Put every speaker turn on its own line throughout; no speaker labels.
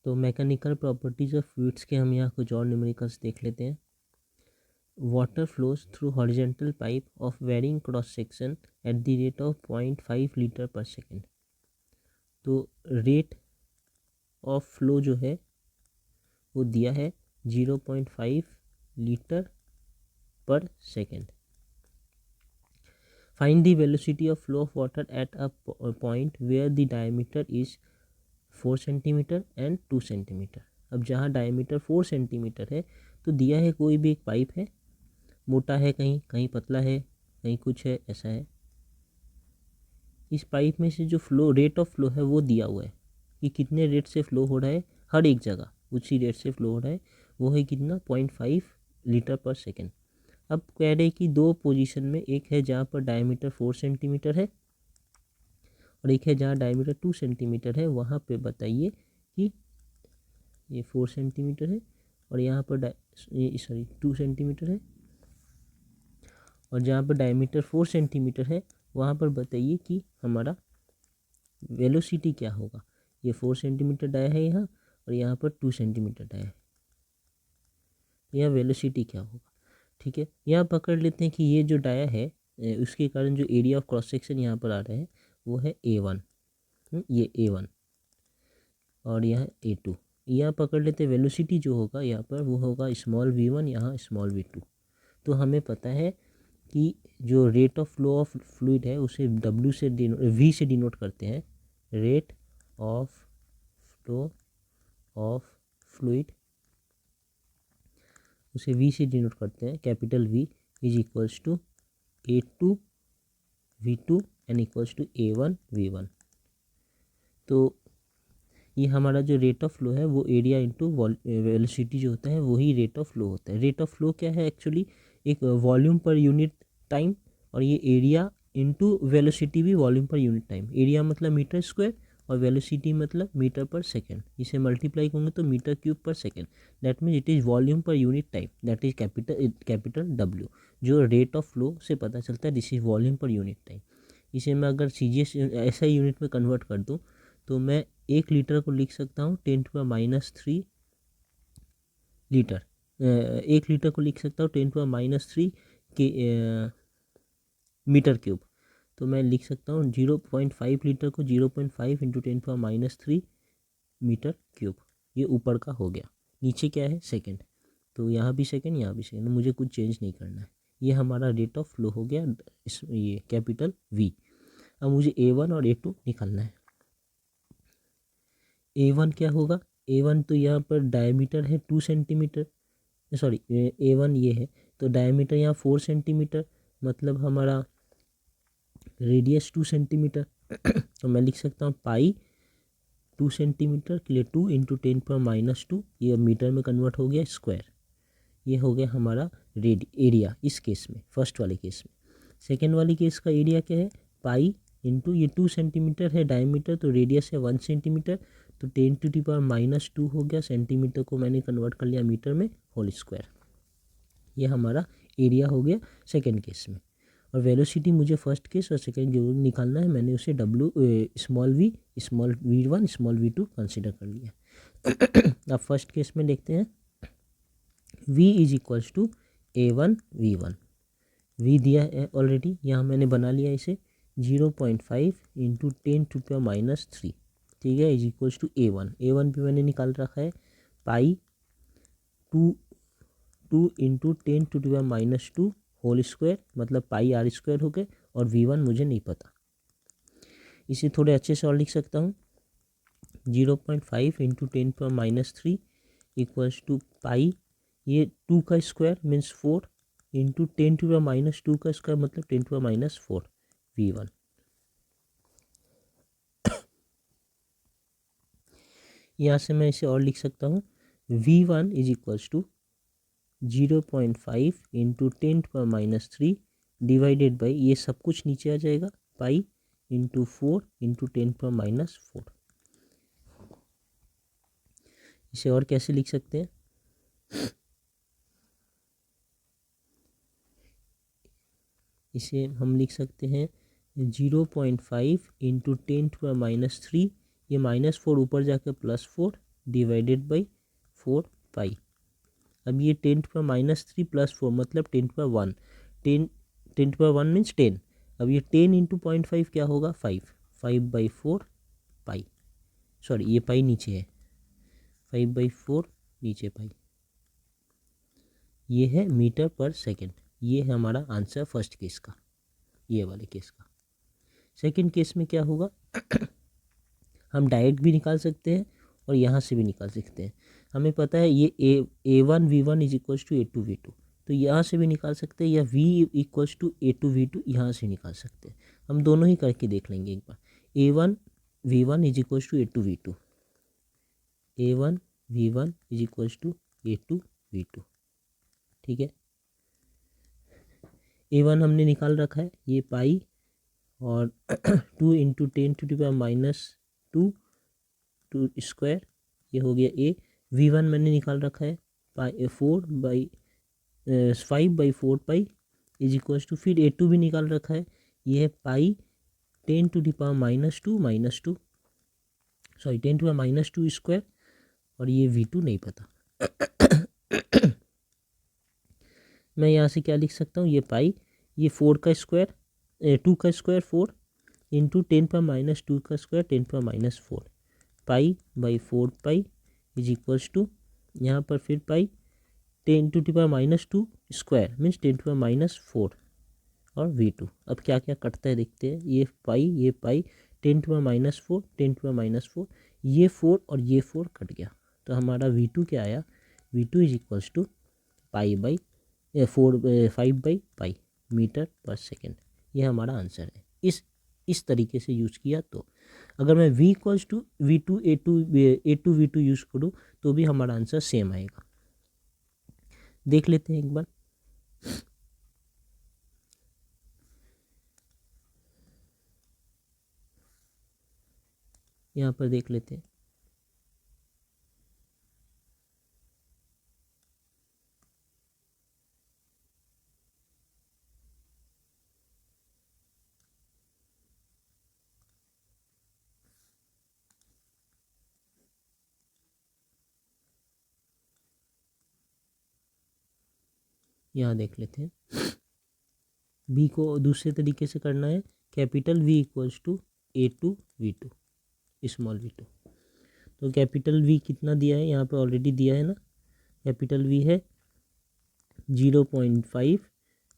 तो mechanical properties of fluids के हम यहाँ कुछ और न्यूमेरिकल्स देख लेते हैं। Water flows through horizontal pipe of varying cross section at the rate of 0.5 litre per second. तो रेट ऑफ फ्लो जो है वो दिया है 0.5 litre per second. Find the velocity of flow of water at a point where the diameter is 4 centimetre and 2 centimetre. अब जहाँ diameter 4 centimetre है तो दिया है कोई भी एक पाइप है, मोटा है, कहीं कहीं पतला है, कहीं कुछ है, ऐसा है। इस पाइप में से जो फ्लो रेट ऑफ फ्लो है वो दिया हुआ है कि कितने रेट से फ्लो हो रहा है, हर एक जगह उसी रेट से फ्लो हो रहा है, वो है कितना 0.5 लीटर पर सेकेंड। अब कह रहे कि दो पोजीशन में, एक है जहाँ पर डायमीटर 4 सेंटीमीटर है और एक है जहाँ डायमीटर 2 सेंटीमीटर है। वहाँ पे बताइए कि ये 4 सेंटीमीटर है और यहाँ पर 2 सेंटीमीटर है, और जहाँ पर डायमीटर 4 सेंटीमीटर है वहाँ पर बताइए कि हमारा वेलोसिटी क्या होगा। ये 4 सेंटीमीटर डाया है यहाँ और यहाँ पर 2 सेंटीमीटर डाया है, यह वेलोसिटी क्या होगा। ठीक है, यहाँ पकड़ लेते हैं कि ये जो डाया है उसके कारण जो एरिया ऑफ क्रॉस सेक्शन यहाँ पर आ रहा है वो है A1, ये A1 और यह A2। यहाँ पकड़ लेते हैं वेलोसिटी जो होगा यहाँ पर वो होगा स्मॉल v1, यहाँ स्मॉल v2। तो हमें पता है कि जो rate of flow of fluid है उसे W से V से डिनोट करते हैं। Rate of flow of fluid उसे V से डिनोट करते हैं, capital V is equals to A2 V2 and equals to A1 V1। तो ये हमारा जो रेट ऑफ फ्लो है वो एरिया इंटू वेलोसिटी जो होता है वही रेट ऑफ फ्लो होता है। रेट ऑफ फ्लो क्या है एक्चुअली, एक वॉल्यूम पर यूनिट टाइम, और ये एरिया इंटू वेलोसिटी भी वॉल्यूम पर यूनिट टाइम। एरिया मतलब मीटर स्क्वायर और वेलोसिटी मतलब मीटर पर सेकेंड, इसे मल्टीप्लाई करेंगे तो metre cube per second. That means it is volume पर unit time, that is capital W। जो रेट ऑफ फ्लो से पता चलता है दिस इज वॉल्यूम पर यूनिट टाइम। इसे मैं अगर CGS ऐसा यूनिट में कन्वर्ट कर दूँ तो मैं 1 लीटर को लिख सकता हूँ 10⁻³ लीटर। 1 लीटर को लिख सकता हूँ 10⁻³ के मीटर क्यूब। तो मैं लिख सकता हूँ 0.5 लीटर को 0.5 इंटू 10⁻³ मीटर क्यूब। ये ऊपर का हो गया, नीचे क्या है सेकेंड, तो यहाँ भी सेकेंड यहाँ भी सेकेंड, मुझे कुछ चेंज नहीं करना है। ये हमारा रेट ऑफ फ्लो हो गया ये कैपिटल V। अब मुझे A1 और A2 निकालना है। A1 क्या होगा, A1 तो यहाँ पर डायमीटर है 2 सेंटीमीटर, सॉरी A1 ये है, तो डायमीटर यहाँ 4 सेंटीमीटर, मतलब हमारा रेडियस 2 सेंटीमीटर। तो मैं लिख सकता हूँ पाई 2 सेंटीमीटर के लिए 2 इंटू 10⁻², ये मीटर में कन्वर्ट हो गया स्क्वायर। ये हो गया हमारा एरिया इस केस में, फर्स्ट वाले केस में। सेकेंड वाले केस का एरिया क्या है, पाई इंटू ये 2 सेंटीमीटर है डायमीटर, तो रेडियस है 1 सेंटीमीटर, तो 10⁻² हो गया, सेंटीमीटर को मैंने कन्वर्ट कर लिया मीटर में, होल स्क्वायर। ये हमारा एरिया हो गया सेकेंड केस में। और वेलोसिटी मुझे फर्स्ट केस और सेकेंड केस निकालना है, मैंने उसे small v1 small v2 consider कर लिया। अब फर्स्ट केस में देखते हैं, v is equals to A1 V1। v दिया है ऑलरेडी, यहाँ मैंने बना लिया इसे 0.5 इंटू 10⁻⁻3, ठीक है, इज इक्वल्स टू A1 पे मैंने निकाल रखा है पाई 2 इंटू 10⁻² होल स्क्वायर, मतलब पाई r² हो गए, और V1 मुझे नहीं पता। इसे थोड़े अच्छे से और लिख सकता हूँ, 0.5 इंटू 10⁻³ इक्वल्स टू पाई, ये 2 का स्क्वायर मीन्स 4 इंटू 10⁻² का स्क्वायर मतलब 10⁻4 V1। यहाँ से मैं इसे और लिख सकता हूँ, V1 is equals to 0.5 into 10⁻³ divided by, ये सब कुछ नीचे आ जाएगा, पाई इंटू 4 इंटू 10⁻4। इसे और कैसे लिख सकते हैं, इसे हम लिख सकते हैं 0.5 इंटू 10⁻3, ये -4 ऊपर जाकर +4 डिवाइडेड बाई 4 पाई। अब ये 10⁻³ प्लस 4 मतलब 10⁻1, 10⁻1 मीन्स 10। अब ये 10 इंटू 0.5 क्या होगा 5/4 पाई। सॉरी ये पाई नीचे है, 5/4 नीचे पाई। ये है मीटर पर सेकेंड। ये है हमारा आंसर फर्स्ट केस का, ये वाले केस का। सेकेंड केस में क्या होगा हम डायरेक्ट भी निकाल सकते हैं और यहाँ से भी निकाल सकते हैं। हमें पता है ये A1V1 is equals to A2V2, तो यहाँ से भी निकाल सकते हैं, या V इक्वल्स टू A2V2 यहाँ से निकाल सकते हैं। हम दोनों ही करके देख लेंगे एक बार। A1V1 is equals to A2V2, A1V1 is equals to A2V2। ठीक है, A1 हमने निकाल रखा है, ये पाई और 2 इंटू 10⁻²² ये हो गया A। V1 मैंने निकाल रखा है 5/4 पाई इज इक्वल्स टू, फिर A2 भी निकाल रखा है, ये है पाई 10⁻² सॉरी 10⁻² और ये V2 नहीं पता। मैं यहाँ से क्या लिख सकता हूँ, ये पाई, ये 4 का स्क्वायर 2 का स्क्वायर 4 इंटू 10⁻² का स्क्वायर 10⁻4 पाई/4 पाई इज इक्वल्स टू, यहाँ पर फिर पाई 10⁻² स्क्वायर मीन्स 10⁻4 और V2। अब क्या क्या कटता है देखते हैं, ये पाई 10⁻4 10⁻4 ये 4 और ये 4 कट गया, तो हमारा V2 क्या आया, V2 इज इक्वल्स टू 5/पाई मीटर पर सेकेंड। ये हमारा आंसर है। इस तरीके से यूज़ किया तो अगर मैं V equals to V2 A2V2 use करूँ तो भी हमारा आंसर सेम आएगा। देख लेते हैं एक बार। यहाँ पर देख लेते हैं। यहाँ देख लेते हैं, B को दूसरे तरीके से करना है, capital V equals to A2V2 small V2। तो कैपिटल V कितना दिया है, यहाँ पे ऑलरेडी दिया है ना, कैपिटल V है 0.5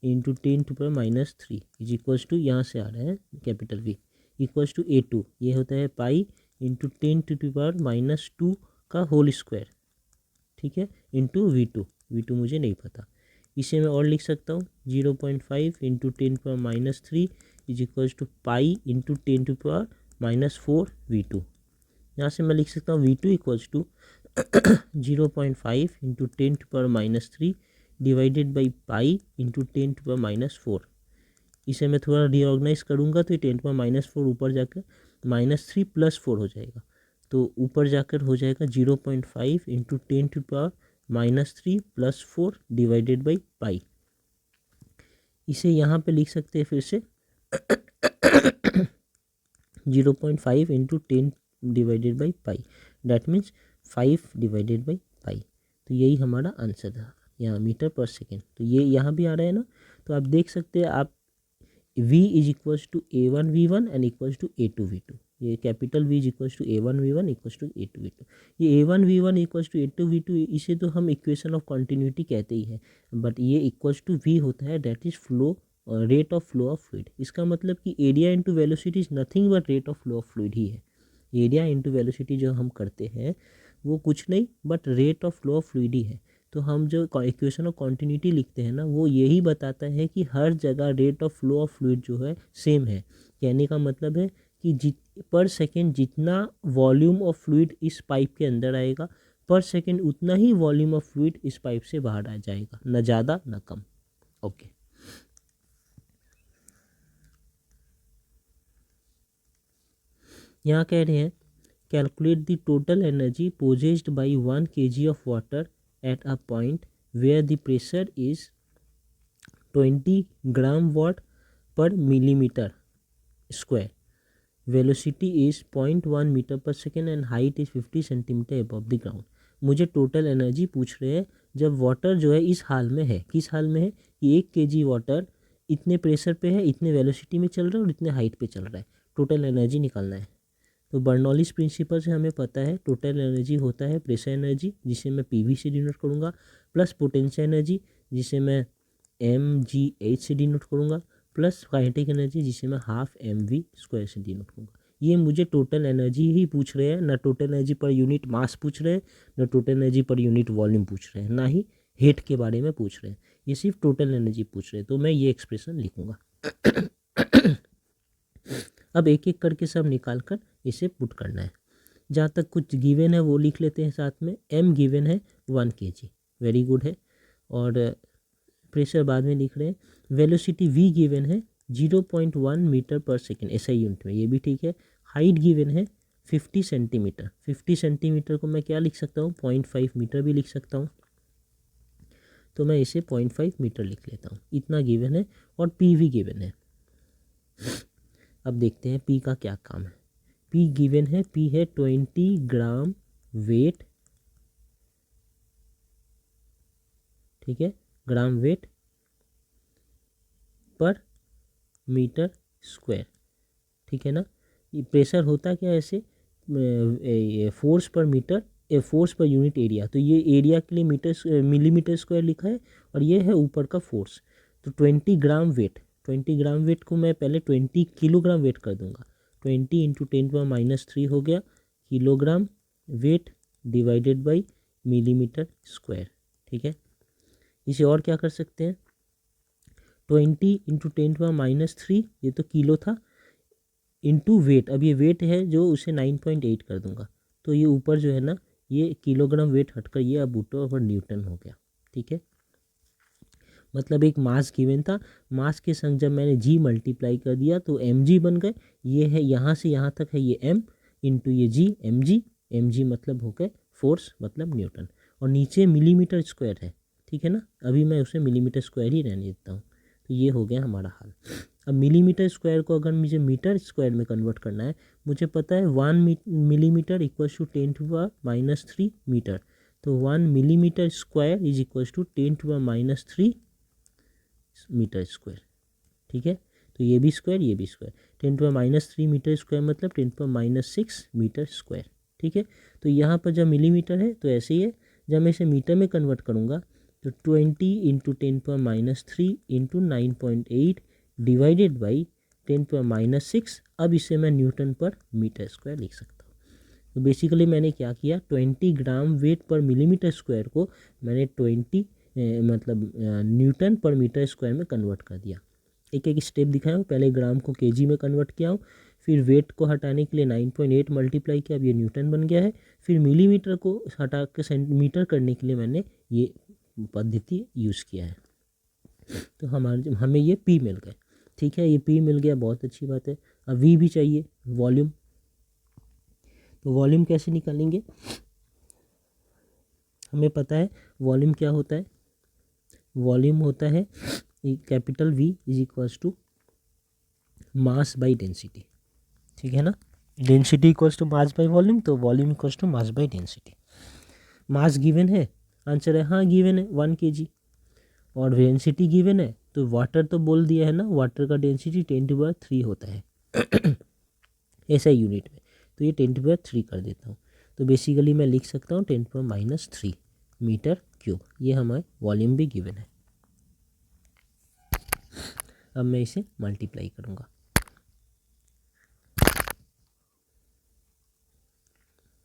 इंटू 10⁻³ इज इक्वल्स टू, यहाँ से आ रहा है capital V equals to A2, ये होता है पाई इंटू 10⁻² का होल स्क्वायर, ठीक है, इंटू V2 मुझे नहीं पता। इसे मैं और लिख सकता हूँ 0.5 into 10⁻³ is equals to pi into 10⁻⁴ V2। यहाँ से मैं लिख सकता हूँ V2 equals to 0.5 into 10⁻³ divided by pi into 10⁻⁴। इसे मैं थोड़ा रीऑर्गेनाइज करूँगा तो 10⁻⁴ ऊपर जाकर -3 + 4 हो जाएगा, तो ऊपर जाकर हो जाएगा 0.5 इंटू 10⁻³ + 4 डिवाइडेड बाई पाई। इसे यहाँ पे लिख सकते हैं फिर से 0.5 into 10 divided by pi, that means 5 divided by पाई। तो यही हमारा आंसर था यहाँ मीटर पर सेकेंड। तो ये यहाँ भी आ रहा है ना, तो आप देख सकते हैं आप V is equals to A1V1 and equals to A2V2। ये capital V is equals to A1V1 equals to A2V2। ये A1V1 इक्वल्स टू A2V2 इसे तो हम इक्वेशन ऑफ कॉन्टिन्यूटी कहते ही हैं, बट ये इक्वल्स टू V होता है, that is flow rate of flow of fluid. इसका मतलब कि area into velocity is nothing but rate of flow of fluid ही है। एरिया इंटू वेलोसिटी जो हम करते हैं वो कुछ नहीं but rate of flow of fluid ही है। तो हम जो इक्वेशन ऑफ कॉन्टिन्यूटी लिखते हैं ना, वो यही बताता है कि हर जगह rate of flow of fluid जो है सेम है। कहने का मतलब है कि पर सेकेंड जितना वॉल्यूम ऑफ फ्लूइड इस पाइप के अंदर आएगा, पर सेकेंड उतना ही वॉल्यूम ऑफ फ्लूइड इस पाइप से बाहर आ जाएगा, न ज़्यादा न कम। ओके, यहाँ कह रहे हैं calculate the total energy possessed by 1 kg of water at a point where the pressure is 20 gram watt per millimetre square. Velocity is 0.1 metre per second and height is 50 centimetre above the ground. मुझे total energy पूछ रहे हैं जब water जो है इस हाल में है, किस हाल में है कि 1 kg वाटर इतने प्रेशर पे है, इतने वेलोसिटी में चल रहा है और इतने हाइट पे चल रहा है, टोटल एनर्जी निकालना है। तो बर्नौलीज प्रिंसिपल से हमें पता है टोटल एनर्जी होता है प्रेशर एनर्जी, जिसे मैं पीवी से डिनोट करूँगा, प्लस पोटेंशियल एनर्जी जिसे मैं mgh से डिनोट करूँगा, प्लस काइनेटिक एनर्जी जिसे मैं हाफ mv² से डिनोट करूँगा। ये मुझे टोटल एनर्जी ही पूछ रहे हैं, ना total energy per unit mass पूछ रहे हैं, ना total energy per unit volume पूछ रहे हैं, ना ही हेट के बारे में पूछ रहे हैं, ये सिर्फ टोटल एनर्जी पूछ रहे हैं। तो मैं ये एक्सप्रेशन लिखूँगा। अब एक एक करके सब निकाल कर इसे पुट करना है। जहाँ तक कुछ गिवन है वो लिख लेते हैं साथ में। m गिवन है 1 kg, वेरी गुड है, और प्रेशर बाद में लिख रहे हैं। वेलोसिटी v गिवन है 0.1 metre per second SI unit में, ये भी ठीक है। हाइट गिवन है 50 सेंटीमीटर, 50 सेंटीमीटर को मैं क्या लिख सकता हूँ, 0.5 मीटर भी लिख सकता हूँ, तो मैं इसे 0.5 मीटर लिख लेता हूँ, इतना गिवन है। और पी भी गिवन है। अब देखते हैं पी का क्या काम है। पी गिवन है, पी है 20 ग्राम वेट, ठीक है, ग्राम वेट पर मीटर स्क्वायर, ठीक है ना। ये प्रेशर होता क्या है ऐसे, force per metre, force per unit area, तो ये एरिया के लिए मीटर मिलीमीटर स्क्वायर लिखा है, और ये है ऊपर का फोर्स। तो 20 ग्राम वेट, 20 ग्राम वेट को मैं पहले 20 किलोग्राम वेट कर दूंगा। 20 इंटू 10⁻³ हो गया kilogram weight divided by millimetre square, ठीक है। इसे और क्या कर सकते हैं, 20 इंटू 10⁻³ ये तो किलो था, इंटू वेट, अब ये वेट है जो उसे 9.8 कर दूंगा, तो ये ऊपर जो है ना ये किलोग्राम वेट हटकर ये अब ऊपर और न्यूटन हो गया, ठीक है। मतलब एक मास गिवन था, मास के संग जब मैंने जी मल्टीप्लाई कर दिया तो mg बन गए। ये है यहाँ से यहाँ तक है ये m इंटू ये g, mg मतलब हो गए फोर्स मतलब न्यूटन, और नीचे मिलीमीटर स्क्वायर है, ठीक है ना। अभी मैं उसे मिलीमीटर स्क्वायर ही रहने देता हूँ। तो ये हो गया हमारा हाल। अब मिलीमीटर स्क्वायर को अगर मुझे मीटर स्क्वायर में कन्वर्ट करना है, मुझे पता है 1 मिलीमीटर इक्वल्स टू 10⁻³ मीटर, तो 1 millimetre square is equals to 10⁻³ metre square, ठीक है। तो ये भी स्क्वायर, ये भी स्क्वायर, 10⁻³ मीटर स्क्वायर मतलब 10⁻6 मीटर स्क्वायर, ठीक है। तो यहाँ पर जब मिलीमीटर है तो ऐसे ही है, जब मैं इसे मीटर में कन्वर्ट करूँगा तो 20 इंटू 10⁻³ इंटू 9.8 डिवाइडेड बाई 10⁻6, अब इसे मैं न्यूटन पर मीटर स्क्वायर लिख सकता हूँ। तो बेसिकली मैंने क्या किया, 20 ग्राम वेट पर मिलीमीटर स्क्वायर को मैंने 20 मतलब न्यूटन पर मीटर स्क्वायर में कन्वर्ट कर दिया। एक एक स्टेप दिखाया हूँ, पहले ग्राम को केजी में कन्वर्ट किया हूँ, फिर वेट को हटाने के लिए 9.8 मल्टीप्लाई किया, अब ये न्यूटन बन गया है। फिर मिलीमीटर को हटा के सेंटीमीटर करने के लिए मैंने ये पद्धति यूज़ किया है। तो हमें ये पी मिल गए, ठीक है, ये पी मिल गया, बहुत अच्छी बात है। अब वी भी चाहिए, वॉल्यूम। तो वॉल्यूम कैसे निकालेंगे, हमें पता है वॉल्यूम क्या होता है, वॉल्यूम होता है capital V is equals to mass by density, ठीक है ना। Density equals to mass by volume, तो volume equals to mass by density. Mass given है, आंसर है हाँ गिवन है 1 kg, और डेंसिटी गिवन है, तो वाटर तो बोल दिया है ना, वाटर का डेंसिटी 10⁻³ होता है ऐसा यूनिट में, तो ये 10⁻³ कर देता हूँ। तो बेसिकली मैं लिख सकता हूँ 10⁻³ मीटर क्यूब, ये हमारे वॉल्यूम भी गिवन है। अब मैं इसे मल्टीप्लाई करूँगा,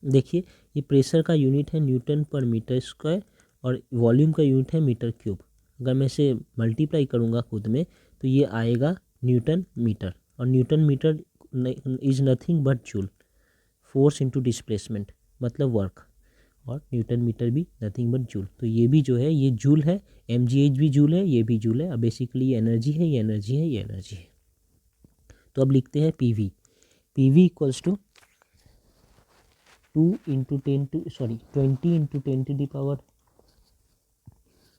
देखिए ये प्रेशर का यूनिट है न्यूटन पर मीटर स्क्वायर और वॉल्यूम का यूनिट है मीटर क्यूब। अगर मैं इसे मल्टीप्लाई करूँगा खुद में तो ये आएगा न्यूटन मीटर, और newton metre is nothing but joule, force into displacement मतलब वर्क, और न्यूटन मीटर भी नथिंग बट जूल। तो ये भी जो है ये जूल है, mgh भी जूल है, ये भी जूल है। अब बेसिकली ये एनर्जी है, ये एनर्जी है, ये एनर्जी है। तो अब लिखते हैं P V equals to 20 into 10 to the power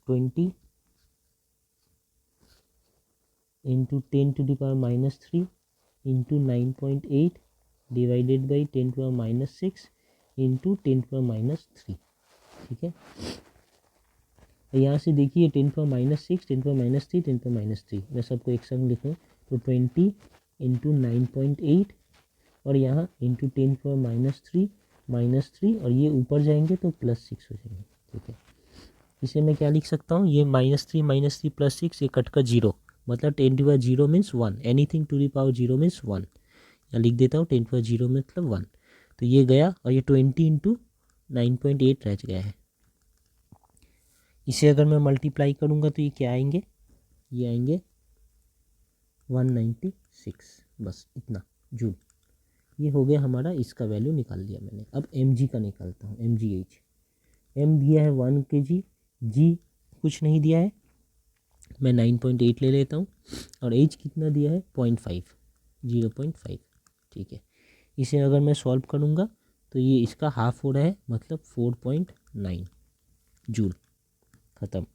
20 into 10⁻³ into 9.8 divided by 10⁻⁻6 into 10⁻3, ठीक है। यहाँ से देखिए 10⁻⁻6, 10⁻3, 10⁻3, मैं सबको एक संग लिखूँ तो 20 इंटू 9.8 और यहाँ इंटू 10⁻³ -3 और ये ऊपर जाएंगे तो +6 हो जाएंगे, ठीक है। इसे मैं क्या लिख सकता हूँ, ये -3 +6 ये कट का 0, मतलब 10⁻0 means 1, anything to the power 0 means 1, यहाँ लिख देता हूँ 10⁻0 मतलब 1। तो ये गया और ये 20 इंटू 9.8 रह गया है। इसे अगर मैं मल्टीप्लाई करूँगा तो ये क्या आएंगे, ये आएंगे 196, बस इतना जूल। ये हो गया हमारा, इसका वैल्यू निकाल लिया मैंने। अब mg का निकालता हूँ, mgh। m दिया है 1 kg, g कुछ नहीं दिया है, मैं 9.8 ले लेता हूँ और h कितना दिया है 0.5, 0.5, ठीक है। इसे अगर मैं सॉल्व करूँगा तो ये इसका हाफ हो रहा है, मतलब 4.9 जूल, ख़त्म।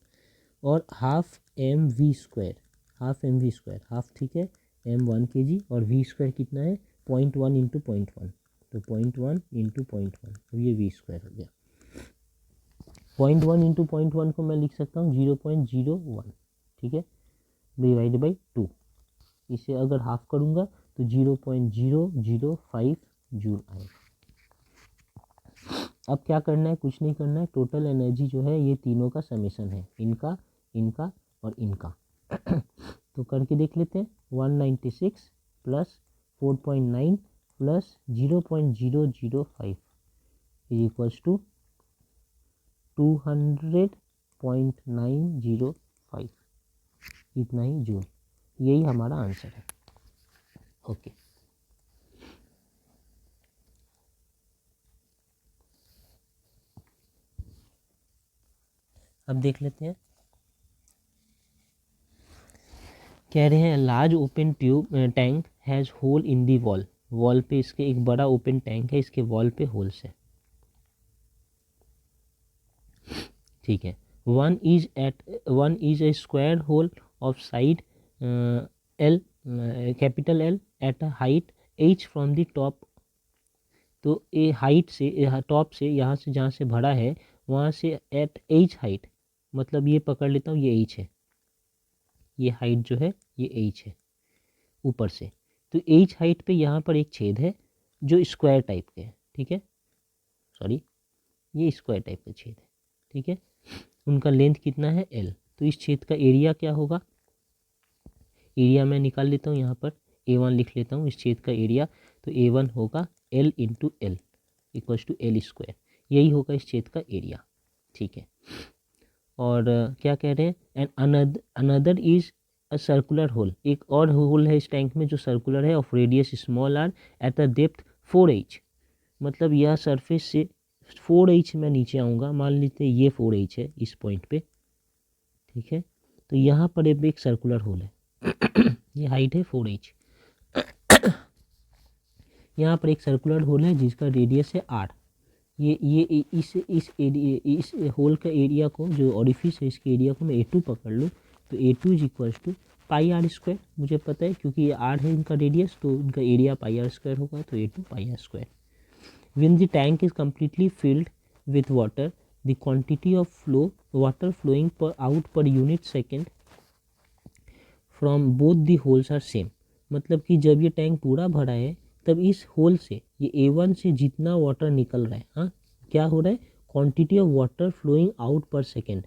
और half mv², half mv², half ठीक है, m 1 kg और v² कितना है 0.1 इंटू 0.1, तो 0.1 इंटू 0.1, अब ये v² हो गया। 0.1 इंटू 0.1 को मैं लिख सकता हूँ 0.01, ठीक है, डिवाइड बाई 2। इसे अगर हाफ करूँगा तो 0.005 जूल आएगा। अब क्या करना है, कुछ नहीं करना है, टोटल एनर्जी जो है ये तीनों का समेशन है, इनका, इनका और इनका। तो करके देख लेते हैं, 196 plus 4.9 plus 0.005 is equals to 200.905, इतना ही जूल। यही हमारा आंसर है। ओके, अब देख लेते हैं, कह रहे हैं large open tube tank has hole in the wall, wall पे इसके एक बड़ा ओपन टैंक है, इसके वॉल पे होल्स है, ठीक है। One is a square hole of side L, capital L at a height h from the top. तो ए हाइट से, टॉप से, यहाँ से जहाँ से भरा है वहाँ से एट h हाइट, मतलब ये पकड़ लेता हूँ, ये h है, ये हाइट जो है ये h है ऊपर से। तो h हाइट पे यहाँ पर एक छेद है जो स्क्वायर टाइप के है, ठीक है, सॉरी ये स्क्वायर टाइप का छेद है, ठीक है। उनका लेंथ कितना है l, तो इस छेद का एरिया क्या होगा, एरिया मैं निकाल लेता हूँ, यहाँ पर a1 लिख लेता हूँ, इस छेद का एरिया, तो a1 होगा l into L equals to l², यही होगा इस छेद का एरिया, ठीक है। और क्या कह रहे हैं, and another is a circular hole, एक और होल है इस टैंक में जो सर्कुलर है, of radius small R at a depth 4h, मतलब यह सरफेस से 4h मैं नीचे आऊँगा, मान लेते हैं ये 4h है इस पॉइंट पे, ठीक है। तो यहाँ पर एक सर्कुलर होल है ये हाइट है 4h, यहाँ पर एक सर्कुलर होल है जिसका रेडियस है r। ये इस एरिया, इस होल का एरिया को, जो ऑरिफिस है इसके एरिया को मैं a2 पकड़ लूँ, तो a2 is equals to πr², मुझे पता है क्योंकि ये r है इनका रेडियस, तो इनका एरिया πr² होगा, तो a2 πr²। When the tank is completely filled with water, the quantity of water flowing out per unit second from both the holes are same, मतलब कि जब ये टैंक पूरा भरा है तब इस होल से, ये A1 से जितना वाटर निकल रहा है, हाँ क्या हो रहा है, quantity of water flowing out per second,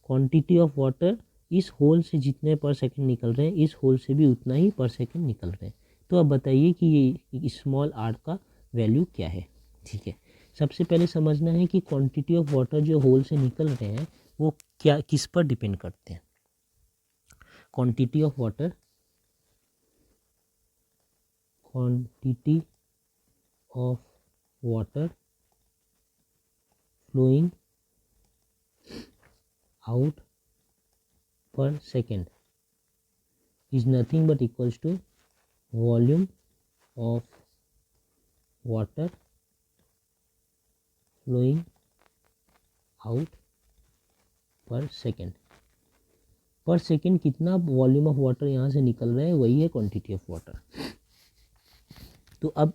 quantity of water इस होल से जितने पर सेकेंड निकल रहे हैं, इस होल से भी उतना ही पर सेकेंड निकल रहे हैं। तो अब बताइए कि ये स्मॉल r का वैल्यू क्या है, ठीक है। सबसे पहले समझना है कि क्वांटिटी ऑफ वाटर जो होल से निकल रहे हैं वो क्या, किस पर डिपेंड करते हैं। Quantity of water, quantity of water flowing out per second is nothing but equals to volume of water flowing out per second. Per second कितना वॉल्यूम ऑफ वाटर यहाँ से निकल रहा है, वही है क्वांटिटी ऑफ वाटर। तो अब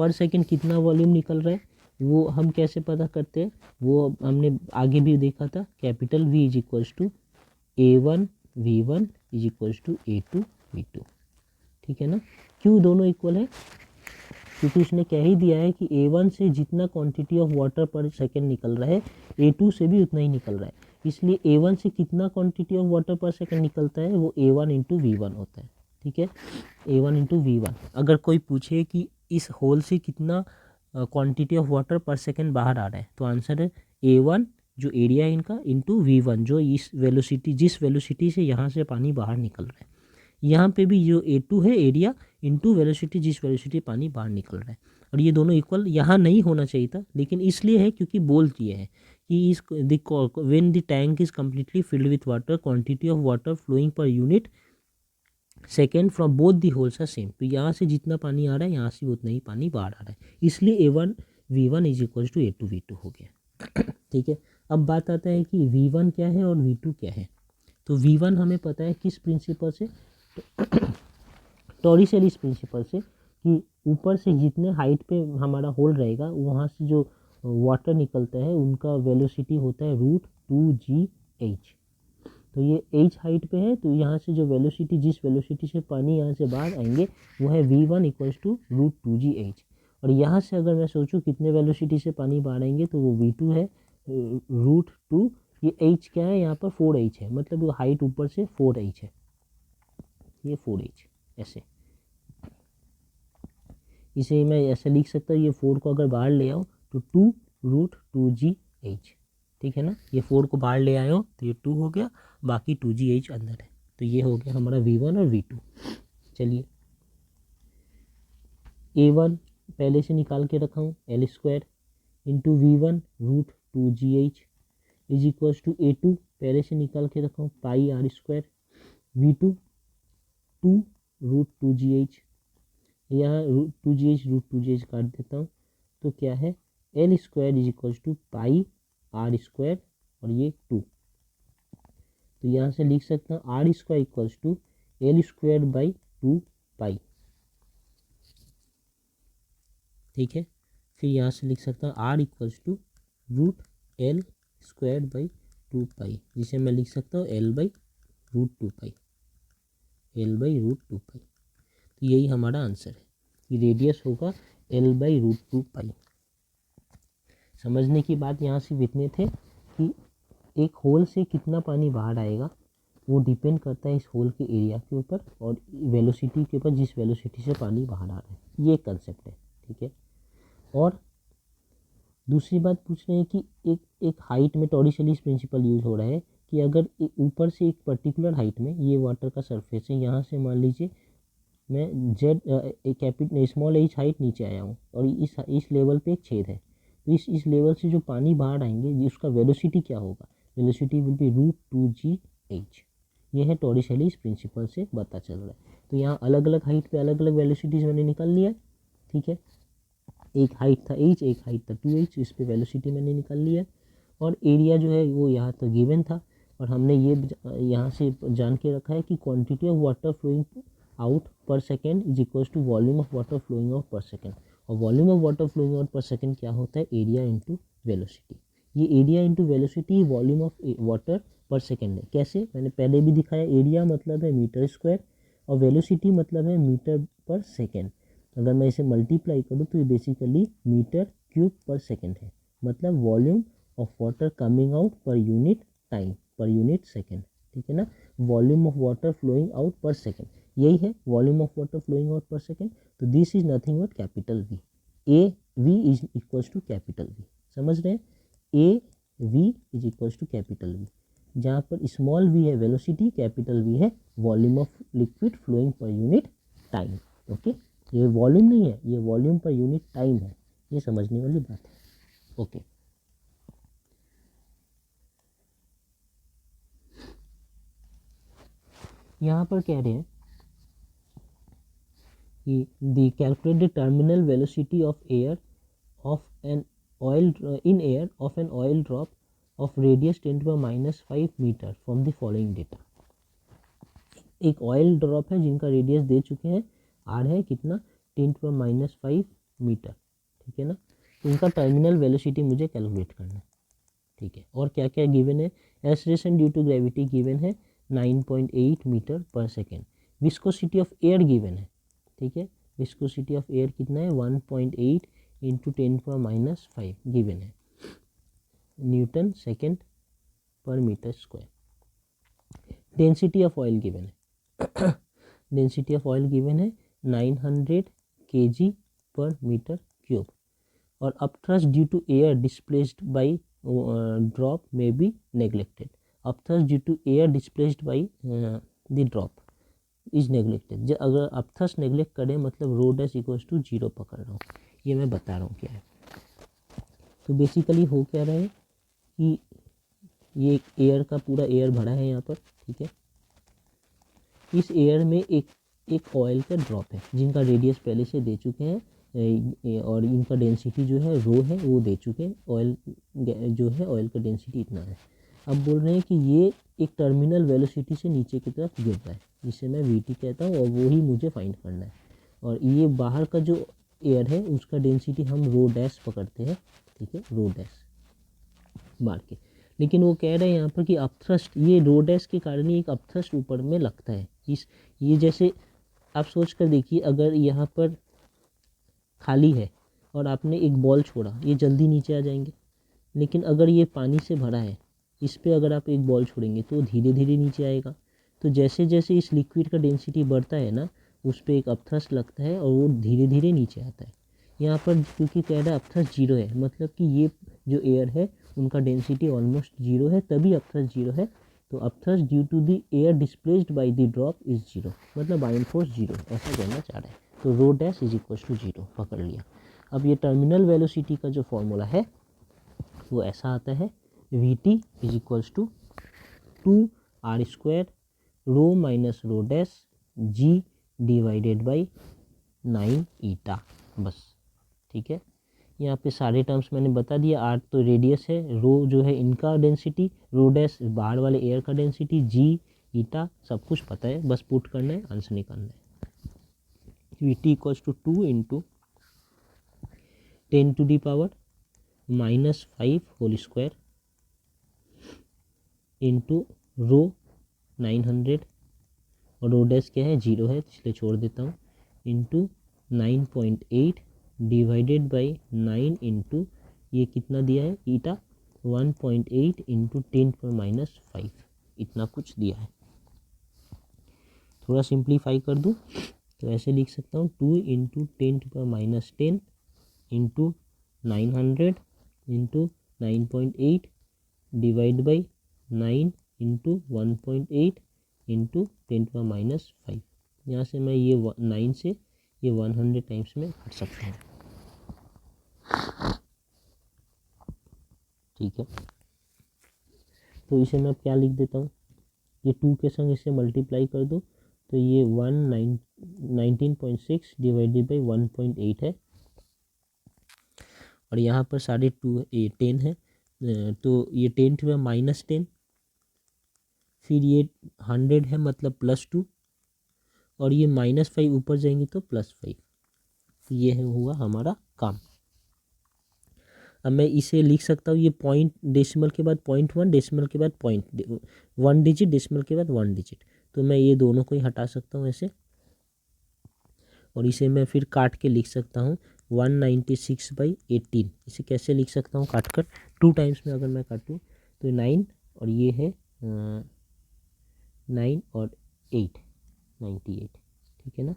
पर सेकंड कितना वॉल्यूम निकल रहा है वो हम कैसे पता करते हैं, वो हमने आगे भी देखा था। Capital V is equals to A1 V1 is equals to A2 V2, ठीक है ना। क्यों दोनों इक्वल है, क्योंकि उसने कह ही दिया है कि A1 से जितना quantity of water per second निकल रहा है A2 से भी उतना ही निकल रहा है, इसलिए A1 से कितना quantity of water per second निकलता है वो A1 इंटू V1 होता है, ठीक है, A1 इंटू V1। अगर कोई पूछे कि इस होल से कितना quantity of water per second बाहर आ रहा है, तो आंसर है A1 जो एरिया है इनका इंटू V1 जो इस वेलोसिटी जिस वेलोसिटी से यहाँ से पानी बाहर निकल रहा है। यहाँ पे भी जो A2 है एरिया इंटू वेलोसिटी जिस वेलोसिटी पानी बाहर निकल रहा है, और ये दोनों इक्वल यहाँ नहीं होना चाहिए था, लेकिन इसलिए है क्योंकि बोल दिए हैं कि इस when the tank is completely filled with water quantity of water flowing per unit second from both the holes are same. तो यहाँ से जितना पानी आ रहा है यहाँ से उतना ही पानी बाहर आ रहा है, इसलिए A1 V1 is equal to A2 V2 हो गया। ठीक है, अब बात आता है कि V1 क्या है और V2 क्या है। तो V1 हमें पता है किस प्रिंसिपल से, टॉरिसेलिस प्रिंसिपल से, कि ऊपर से जितने हाइट पे हमारा होल रहेगा वहाँ से जो वाटर निकलता है उनका वेलोसिटी होता है √2gh। तो ये h हाइट पे है, तो यहाँ से जो वेलोसिटी जिस वेलोसिटी से पानी यहाँ से बाहर आएंगे वो है V1 इक्वल्स टू √2gh। और यहाँ से अगर मैं सोचूं कितने वेलोसिटी से पानी बाहर आएंगे तो वो V2 है √2, ये h क्या है यहाँ पर 4h है, मतलब वो हाइट ऊपर से 4h है, ये 4h ऐसे, इसे मैं ऐसे लिख सकता हूँ, ये 4 को अगर बाहर ले आओ तो 2√2gh, ठीक है ना। ये 4 को बाहर ले आए हो तो ये 2 हो गया, बाकी 2gh अंदर है, तो ये हो गया हमारा V1 और V2। चलिए A1 पहले से निकाल के रखा हूँ L² into V1 √2gh is equals to A2 पहले से निकाल के रखा हूँ πr², V2 2√2gh, यहाँ √2gh काट देता हूँ, तो क्या है L² is equals to πr² और ये 2, तो यहाँ से लिख सकता हूँ r² इक्वल्स टू L²/2π, ठीक है। फिर यहाँ से लिख सकता हूँ r इक्वल्स टू √L²/2π, जिसे मैं लिख सकता हूँ L/√2π, L/√2π। तो यही हमारा आंसर है कि रेडियस होगा L/√2π। समझने की बात यहाँ से इतने थे कि एक होल से कितना पानी बाहर आएगा वो डिपेंड करता है इस होल के एरिया के ऊपर और वेलोसिटी के ऊपर जिस वेलोसिटी से पानी बाहर आ रहा है, ये कंसेप्ट है, ठीक है। और दूसरी बात पूछ रहे हैं कि एक हाइट में टॉरिसेलिस प्रिंसिपल यूज हो रहा है कि अगर ऊपर से एक पर्टिकुलर हाइट में ये वाटर का सरफेस है, यहाँ से मान लीजिए मैं कैपिटल स्मॉल h हाइट नीचे आया हूँ और इस लेवल पे एक छेद है, तो इस लेवल से जो पानी बाहर आएंगे उसका वेलोसिटी क्या होगा, वेलोसिटी विल बी √2gh। ये है टॉरिसेलिस प्रिंसिपल से पता चल रहा है। तो यहाँ अलग अलग हाइट पे अलग अलग वेलोसिटीज मैंने निकाल लिया, ठीक है। एक हाइट था h, एक हाइट था 2h, इस पे वेलोसिटी मैंने निकाल लिया, और एरिया जो है वो यहाँ तक गिवन था, और हमने ये यहाँ से जान के रखा है कि quantity of water flowing out per second is equals to volume of water flowing out per second, और volume of water flowing out per second क्या होता है, एरिया इंटू वेलोसिटी। ये area into velocity volume of water per second है। कैसे, मैंने पहले भी दिखाया, एरिया मतलब है मीटर स्क्वायर और वेलोसिटी मतलब है मीटर पर सेकेंड। अगर मैं इसे मल्टीप्लाई करूँ तो ये basically metre cube per second है, मतलब volume of water coming out per unit time, per unit second, ठीक है ना। Volume of water flowing out per second, यही है volume of water flowing out per second. तो this is nothing but capital V, A V is equals to capital V, समझ रहे हैं, A V is equals to capital V, जहाँ पर small v है velocity, capital V है volume of liquid flowing per unit time. Okay, ये volume नहीं है, ये वॉल्यूम पर यूनिट टाइम है, ये समझने वाली बात है। ओके, यहाँ पर कह रहे हैं कि the calculated terminal velocity of air of an oil in air of an oil drop of radius 10⁻⁵ metre from the following data. एक ऑयल ड्रॉप है जिनका रेडियस दे चुके हैं, आर है कितना 10⁻⁵ मीटर, ठीक है ना। इनका टर्मिनल वेलोसिटी मुझे कैलकुलेट करना है, ठीक है। और क्या क्या गिवन है, acceleration due to gravity given है 9.8 metre per second. Viscosity of air given है, ठीक है। विस्कोसिटी ऑफ एयर कितना है 1.8 इंटू 10⁻⁵ गिवन है, newton second per metre square. Density of oil given है डेंसिटी ऑफ ऑयल गिवन है 900 kg पर मीटर क्यूब। और upthrust due to air displaced by drop may be neglected. Upthrust due to air displaced by the drop is neglected. जब अगर upthrust neglect करें मतलब rho dash equals to 0 पकड़ रहा हूँ, ये मैं बता रहा हूँ क्या है। तो बेसिकली हो क्या रहा है कि ये एयर का पूरा एयर भरा है यहाँ पर, ठीक है। इस एयर में एक ऑयल का ड्रॉप है जिनका रेडियस पहले से दे चुके हैं और इनका डेंसिटी जो है रो है वो दे चुके हैं। ऑयल जो है ऑयल का डेंसिटी इतना है। अब बोल रहे हैं कि ये एक टर्मिनल वेलोसिटी से नीचे की तरफ गिर रहा है जिसे मैं वीटी कहता हूँ और वो ही मुझे फाइंड करना है। और ये बाहर का जो एयर है उसका डेंसिटी हम रो डैश पकड़ते हैं, ठीक है, रो डैश मार के। लेकिन वो कह रहे हैं यहाँ पर कि अपथ्रस्ट, ये रो डैश के कारण ही एक अपथ्रस्ट ऊपर में लगता है। ये जैसे आप सोच कर देखिए, अगर यहाँ पर खाली है और आपने एक बॉल छोड़ा, ये जल्दी नीचे आ जाएंगे। लेकिन अगर ये पानी से भरा है, इस पर अगर आप एक बॉल छोड़ेंगे तो धीरे धीरे नीचे आएगा। तो जैसे जैसे इस लिक्विड का डेंसिटी बढ़ता है ना, उस पर एक अपथ्रस्ट लगता है और वो धीरे धीरे नीचे आता है। यहाँ पर क्योंकि कह रहा है अपथ्रस्ट 0 है, मतलब कि ये जो एयर है उनका डेंसिटी ऑलमोस्ट 0 है, तभी अपथ्रस्ट 0 है। तो upthrust due to the air displaced by the drop is 0, मतलब बाइंड फोर्स 0, ऐसा कहना चाह रहा है। तो rho dash is equal to 0 पकड़ लिया। अब ये टर्मिनल वेलोसिटी का जो फॉर्मूला है वो ऐसा आता है, V T is equals to 2r² rho minus rho dash g divided by 9 eta, बस, ठीक है। यहाँ पे सारे टर्म्स मैंने बता दिया। आर तो रेडियस है, रो जो है इनका डेंसिटी, रो डैश बाहर वाले एयर का डेंसिटी, जी ईटा सब कुछ पता है, बस पुट करना है, आंसर निकालना है। V T equals to 2 into 10⁻⁻5 whole square into rho 900 और रो डैश क्या है 0 है इसलिए छोड़ देता हूँ, इंटू 9.8 डिवाइडेड बाई 9 इंटू ये कितना दिया है ईटा 1.8 इंटू 10⁻⁵, इतना कुछ दिया है। थोड़ा सिंप्लीफाई कर दूँ तो ऐसे लिख सकता हूँ 2 into 10⁻⁻10 into 900 into 9.8 divide by 9 into 1.8 into 10⁻⁵। यहाँ से मैं ये 9 से ये 100 टाइम्स में हट सकता हूँ, ठीक है। तो इसे मैं क्या लिख देता हूँ, ये 2 के संग इसे मल्टीप्लाई कर दो तो ये 19.6 डिवाइडेड बाई 1.8 है और यहाँ पर 10 है तो ये 10⁻⁻10, फिर ये 100 है मतलब +2 और ये -5 ऊपर जाएंगे तो +5। तो ये है हुआ हमारा काम। अब मैं इसे लिख सकता हूँ, ये पॉइंट डेसिमल के बाद 0.1, डेसिमल के बाद 1 डिजिट, डेसिमल के बाद 1 डिजिट, तो मैं ये दोनों को ही हटा सकता हूँ ऐसे। और इसे मैं फिर काट के लिख सकता हूँ 196/18। इसे कैसे लिख सकता हूँ काट कर, 2 टाइम्स में अगर मैं काटूँ तो 9 और ये है 9 और 8 98, ठीक है ना,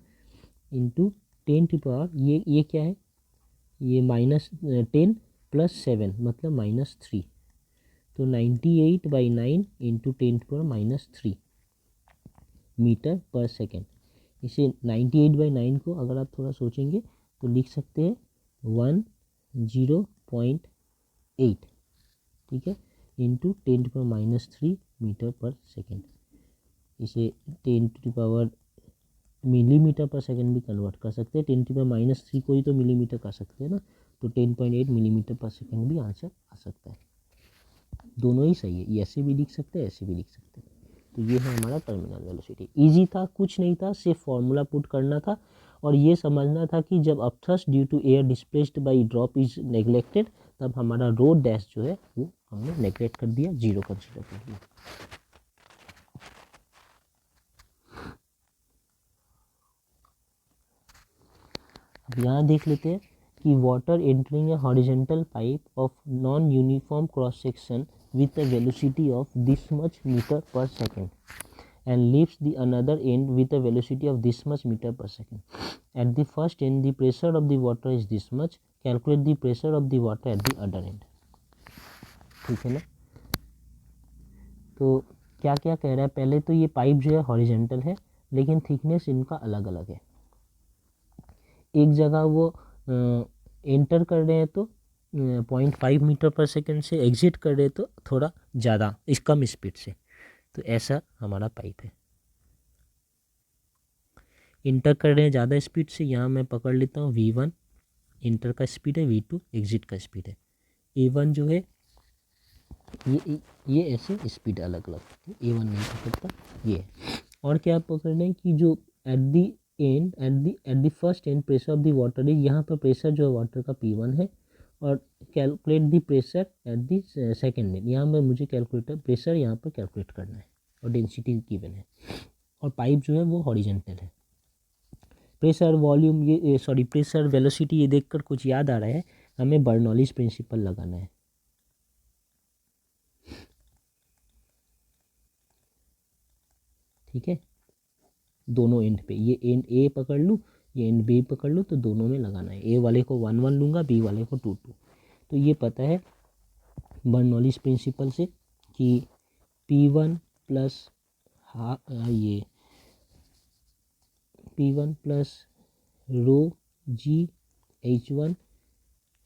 इंटू 10 की पावर ये क्या है, ये -10 + 7 मतलब -3, तो 98/9 इंटू 10⁻³ मीटर पर सेकेंड। इसे 98/9 को अगर आप थोड़ा सोचेंगे तो लिख सकते हैं 100.8, ठीक है, इंटू 10⁻³ मीटर पर सेकेंड। इसे 10 की पावर मिलीमीटर पर सेकेंड भी कन्वर्ट कर सकते हैं, 10⁻³ को ही तो मिलीमीटर कर सकते हैं ना, तो 10.8 मिलीमीटर पर सेकेंड भी आंसर आ सकता है। दोनों ही सही है, ऐसे भी लिख सकते हैं, ऐसे भी लिख सकते हैं। तो ये है हमारा टर्मिनल वेलोसिटी। इजी था, कुछ नहीं था, सिर्फ फॉर्मूला पुट करना था और ये समझना था कि जब upthrust due to air displaced by drop is neglected, तब हमारा रो डैश जो है वो हमने नेग्लेक्ट कर दिया, जीरो कंसिडर कर दिया। अब यहाँ देख लेते हैं कि water entering A horizontal pipe of non uniform cross section with a velocity of this much meter per second and leaves the another end with a velocity of this much meter per second. At the first end the pressure of the water is this much. Calculate the pressure of the water at the other end. ठीक है ना। तो क्या क्या कह रहा है, पहले तो ये पाइप जो है हॉरिजॉन्टल है लेकिन थिकनेस इनका अलग अलग है। एक जगह वो एंटर कर रहे हैं तो 0.5 मीटर पर सेकंड से, एग्जिट कर रहे तो थोड़ा ज़्यादा इस कम स्पीड से। तो ऐसा हमारा पाइप है। इंटर कर रहे हैं ज़्यादा स्पीड से, यहाँ मैं पकड़ लेता हूँ V1 इंटर का स्पीड है, V2 एग्जिट का स्पीड है। A1 जो है ये ऐसे स्पीड अलग अलग, A1 नहीं पकड़ता ये है। और क्या पकड़ रहे हैं कि जो at the and at the first and pressure of the water है, यहाँ पर प्रेशर जो है वाटर का P1 है। और calculate the pressure at the second and, यहाँ पर मुझे कैलकुलेटर प्रेशर यहाँ पर कैलकुलेट करना है और डेंसिटी गिवन है। और पाइप जो है वो हॉरिजॉन्टल है। प्रेशर वॉल्यूम ये सॉरी प्रेशर वेलोसिटी ये देखकर कुछ याद आ रहा है, हमें बर्नौलीज प्रिंसिपल लगाना है। ठीक है, दोनों एंड पे, ये एंड ए पकड़ लूँ, ये एंड बी पकड़ लूँ, तो दोनों में लगाना है। ए वाले को 1 1 लूँगा, बी वाले को 2 2। तो ये पता है बर्नौलीज प्रिंसिपल से कि P1 प्लस ये P1 plus rho g H1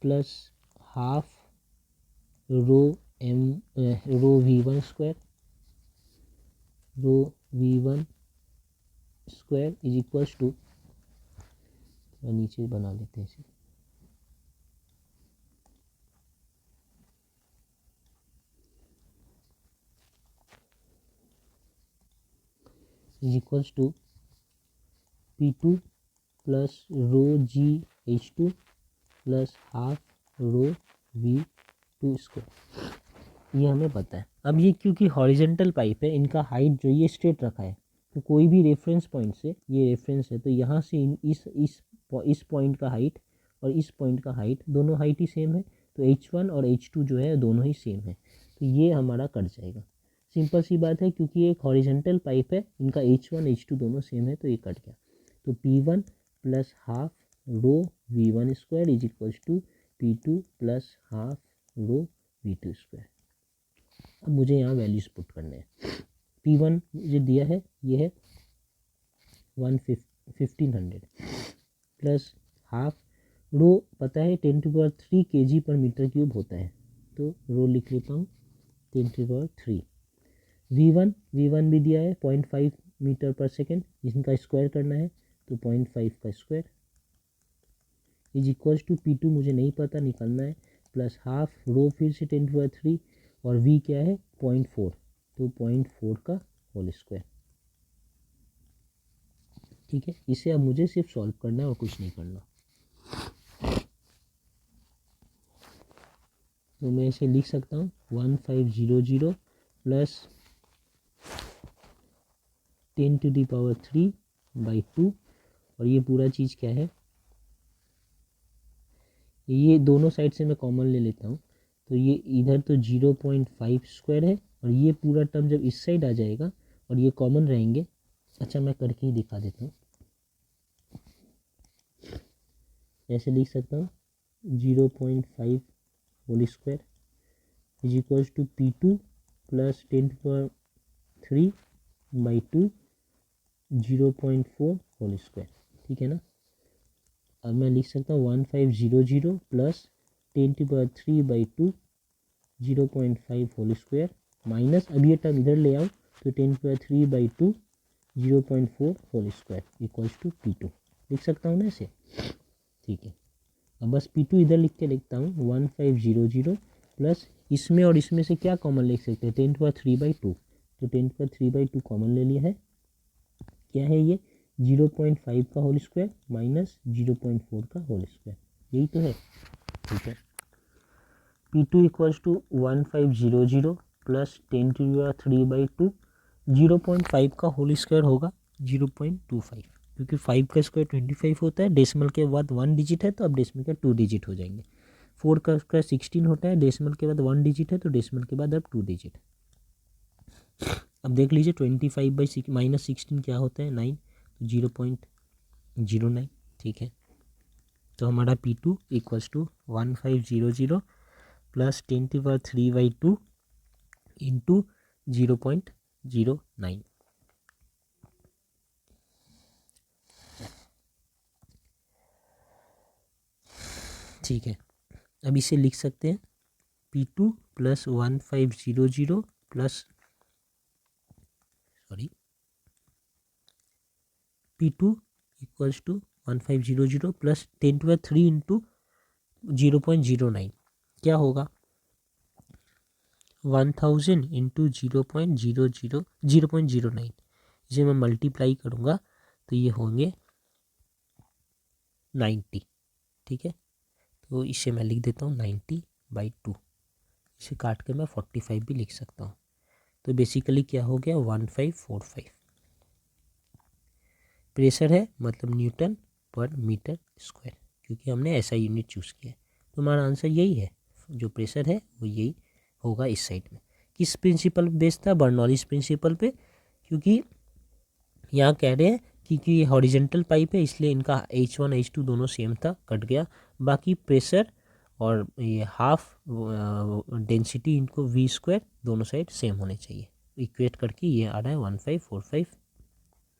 plus half rho V1 square, rho V1 square is equals to, नीचे बना लेते हैं इसे, is equals to P2 plus rho g H2 plus half rho V2 square. ये हमें पता है। अब ये क्योंकि हॉरिजॉन्टल पाइप है, इनका हाइट जो ये स्ट्रेट रखा है, तो कोई भी रेफरेंस पॉइंट से, ये रेफरेंस है तो यहाँ से इस पॉइंट का हाइट और इस पॉइंट का हाइट, दोनों हाइट ही सेम है, तो H1 और H2 जो है दोनों ही सेम है, तो ये हमारा कट जाएगा। सिंपल सी बात है, क्योंकि ये एक हॉरिजॉन्टल पाइप है, इनका H1 H2 दोनों सेम है, तो ये कट गया। तो P1 plus half rho V1 square is equals to P2 plus half rho V2 square. अब मुझे यहाँ वैल्यूज पुट करने हैं। P1 जो दिया है ये है 1500 प्लस हाफ रो पता है 10³ kg पर मीटर क्यूब होता है, तो रो लिख लेता हूँ 10³ V1 भी दिया है 0.5 मीटर पर सेकेंड, जिसका स्क्वायर करना है, तो 0.5 का square is equals to P2 मुझे नहीं पता, निकालना है, प्लस हाफ रो फिर से 10³ और V क्या है 0.4, तो 0.4 का होल स्क्वायर। ठीक है, इसे अब मुझे सिर्फ सॉल्व करना है और कुछ नहीं करना। तो मैं इसे लिख सकता हूँ 1500 प्लस 10⁻³ और ये पूरा चीज़ क्या है, ये दोनों साइड से मैं कॉमन ले लेता हूँ, तो ये इधर तो 0.5 स्क्वायर है और ये पूरा टर्म जब इस साइड आ जाएगा और ये कॉमन रहेंगे। अच्छा मैं करके ही दिखा देता हूँ, ऐसे लिख सकता हूँ 0.5 whole square is equals to P2 plus 10⁻³ 0.4 whole square. ठीक है ना। अब मैं लिख सकता हूँ 1500 प्लस 10⁻³ 0.5 होल स्क्वायर माइनस, अब ये टर्म इधर ले आओ, तो 10⁻³ 0.4 whole square equals to P2 लिख सकता हूँ ना इसे। ठीक है, अब बस P2 इधर लिख के लिखता हूँ 1500 प्लस इसमें और इसमें से क्या कॉमन लिख सकते हैं 10⁻³/2, तो 10⁻³ कॉमन ले लिया है। क्या है ये 0.5 का होल स्क्वायर माइनस 0.4 का होल स्क्वायर, यही तो है। ठीक है, P2 इक्वल्स टू 1500 प्लस 10⁻³ 0.5 का होल स्क्वायर होगा 0.25, क्योंकि 5 का स्क्वायर 25 होता है, डेसिमल के बाद 1 डिजिट है तो अब डेसिमल के 2 डिजिट हो जाएंगे। 4 का स्क्वायर 16 होता है, डेसिमल के बाद 1 डिजिट है तो डेसिमल के बाद अब 2 डिजिट। अब देख लीजिए 25 माइनस 16 क्या होता है 9, तो 0.09। ठीक है, तो हमारा P2 equals to 1500 plus 10⁻³ into 0.09। ठीक है, अब इसे लिख सकते हैं P2 plus 1500 plus P2 equals to 1500 plus 10⁻³ into 0.09 क्या होगा 1000 इंटू 0.09। इसे मैं मल्टीप्लाई करूँगा तो ये होंगे 90। ठीक है, तो इसे मैं लिख देता हूँ 90/2। इसे काट कर मैं 45 भी लिख सकता हूँ। तो बेसिकली क्या हो गया 1545 प्रेशर है, मतलब न्यूटन पर मीटर स्क्वायर, क्योंकि हमने ऐसा यूनिट चूज़ किया है। तो हमारा आंसर यही है, जो प्रेशर है वो यही होगा इस साइड में। किस प्रिंसिपल बेस्ड था, बर्नौलीज प्रिंसिपल पे, क्योंकि यहाँ कह रहे हैं क्योंकि हॉरिजेंटल पाइप है इसलिए इनका H1 H2 दोनों सेम था, कट गया। बाकी प्रेशर और ये हाफ डेंसिटी इनको V² दोनों साइड सेम होने चाहिए। इक्वेट करके ये आ रहा है 1545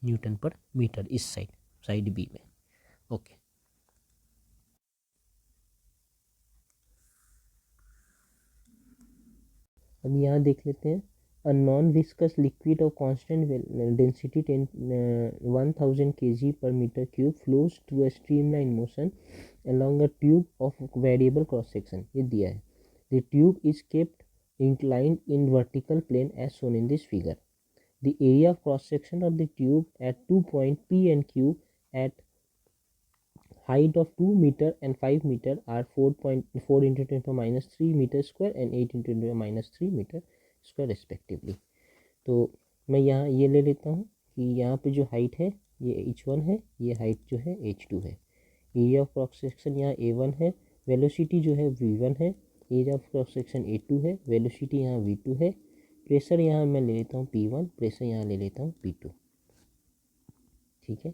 न्यूटन पर मीटर इस साइड बी में। ओके, अब यहाँ देख लेते हैं। A non-viscous liquid of constant density 1000 kg per meter cube flows through a streamline motion along a tube of variable cross section। ये दिया है। The tube is kept inclined in vertical plane as shown in this figure. The area of cross section of the tube at 2 points P and Q at height of 2 meter and 5 meter are 4.4 into 10⁻³ meter square and 8 into 10⁻³ meter square respectively। तो मैं यहाँ ये ले लेता हूँ कि यहाँ पे जो हाइट है ये H1 है, ये हाइट जो है H2 है। एरिया ऑफ क्रॉस सेक्शन यहाँ A1 है, वेलोसिटी जो है V1 है, area of cross section A2 है, वेलोसिटी यहाँ V2 है। प्रेशर यहाँ मैं ले लेता हूँ P1, प्रेशर यहाँ ले लेता हूँ P2। ठीक है,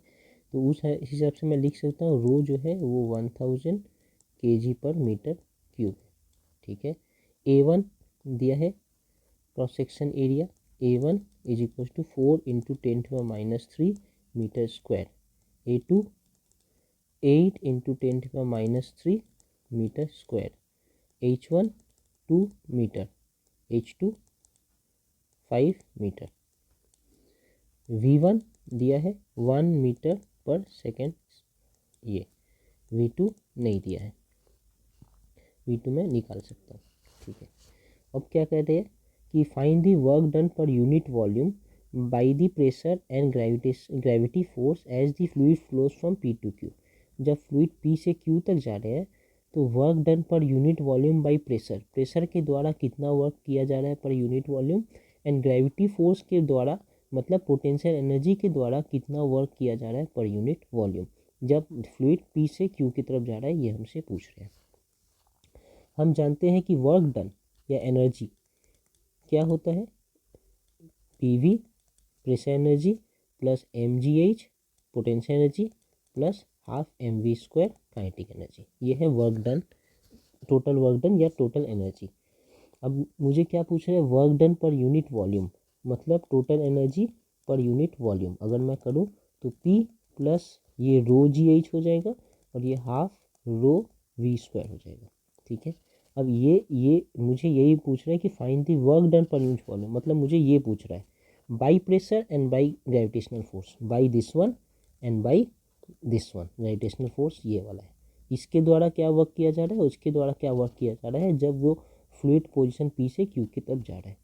तो उस हिसाब से मैं लिख सकता हूँ रो जो है वो 1000 kg पर मीटर क्यूब है। ठीक है, A1 दिया है cross section area A1 is equal to 4 into 10⁻³ metre square, A2 8 into 10⁻³ metre square, H1 2 metre, H2 5 metre. V1 दिया है 1 मीटर पर सेकेंड, ये V2 नहीं दिया है, V2 मैं निकाल सकता हूँ। ठीक है, अब क्या कहते हैं कि find the work done per unit volume by the pressure and gravity force as the fluid flows from P to Q। जब फ्लूइड P से Q तक जा रहे हैं तो work done per unit volume by pressure, pressure के द्वारा कितना वर्क किया जा रहा है per unit volume, and gravity force के द्वारा मतलब पोटेंशियल एनर्जी के द्वारा कितना वर्क किया जा रहा है पर यूनिट वॉल्यूम जब फ्लूइड P से Q की तरफ जा रहा है, ये हमसे पूछ रहे हैं। हम जानते हैं कि वर्क डन या एनर्जी क्या होता है, PV pressure energy plus mgh potential energy plus half mv² kinetic energy, ये है work done, total work done या टोटल एनर्जी। अब मुझे क्या पूछ रहे हैं, work done per unit volume मतलब total energy per unit volume अगर मैं करूँ तो P प्लस ये ρgh हो जाएगा और ये हाफ ρv² हो जाएगा। ठीक है, अब ये मुझे यही पूछ रहा है कि find the work done per unit volume, मतलब मुझे ये पूछ रहा है by pressure and by gravitational force, by this one and by this one, gravitational force ये वाला है, इसके द्वारा क्या वर्क किया जा रहा है, उसके द्वारा क्या वर्क किया जा रहा है जब वो फ्लूइड पोजीशन P से Q की तरफ जा रहा है।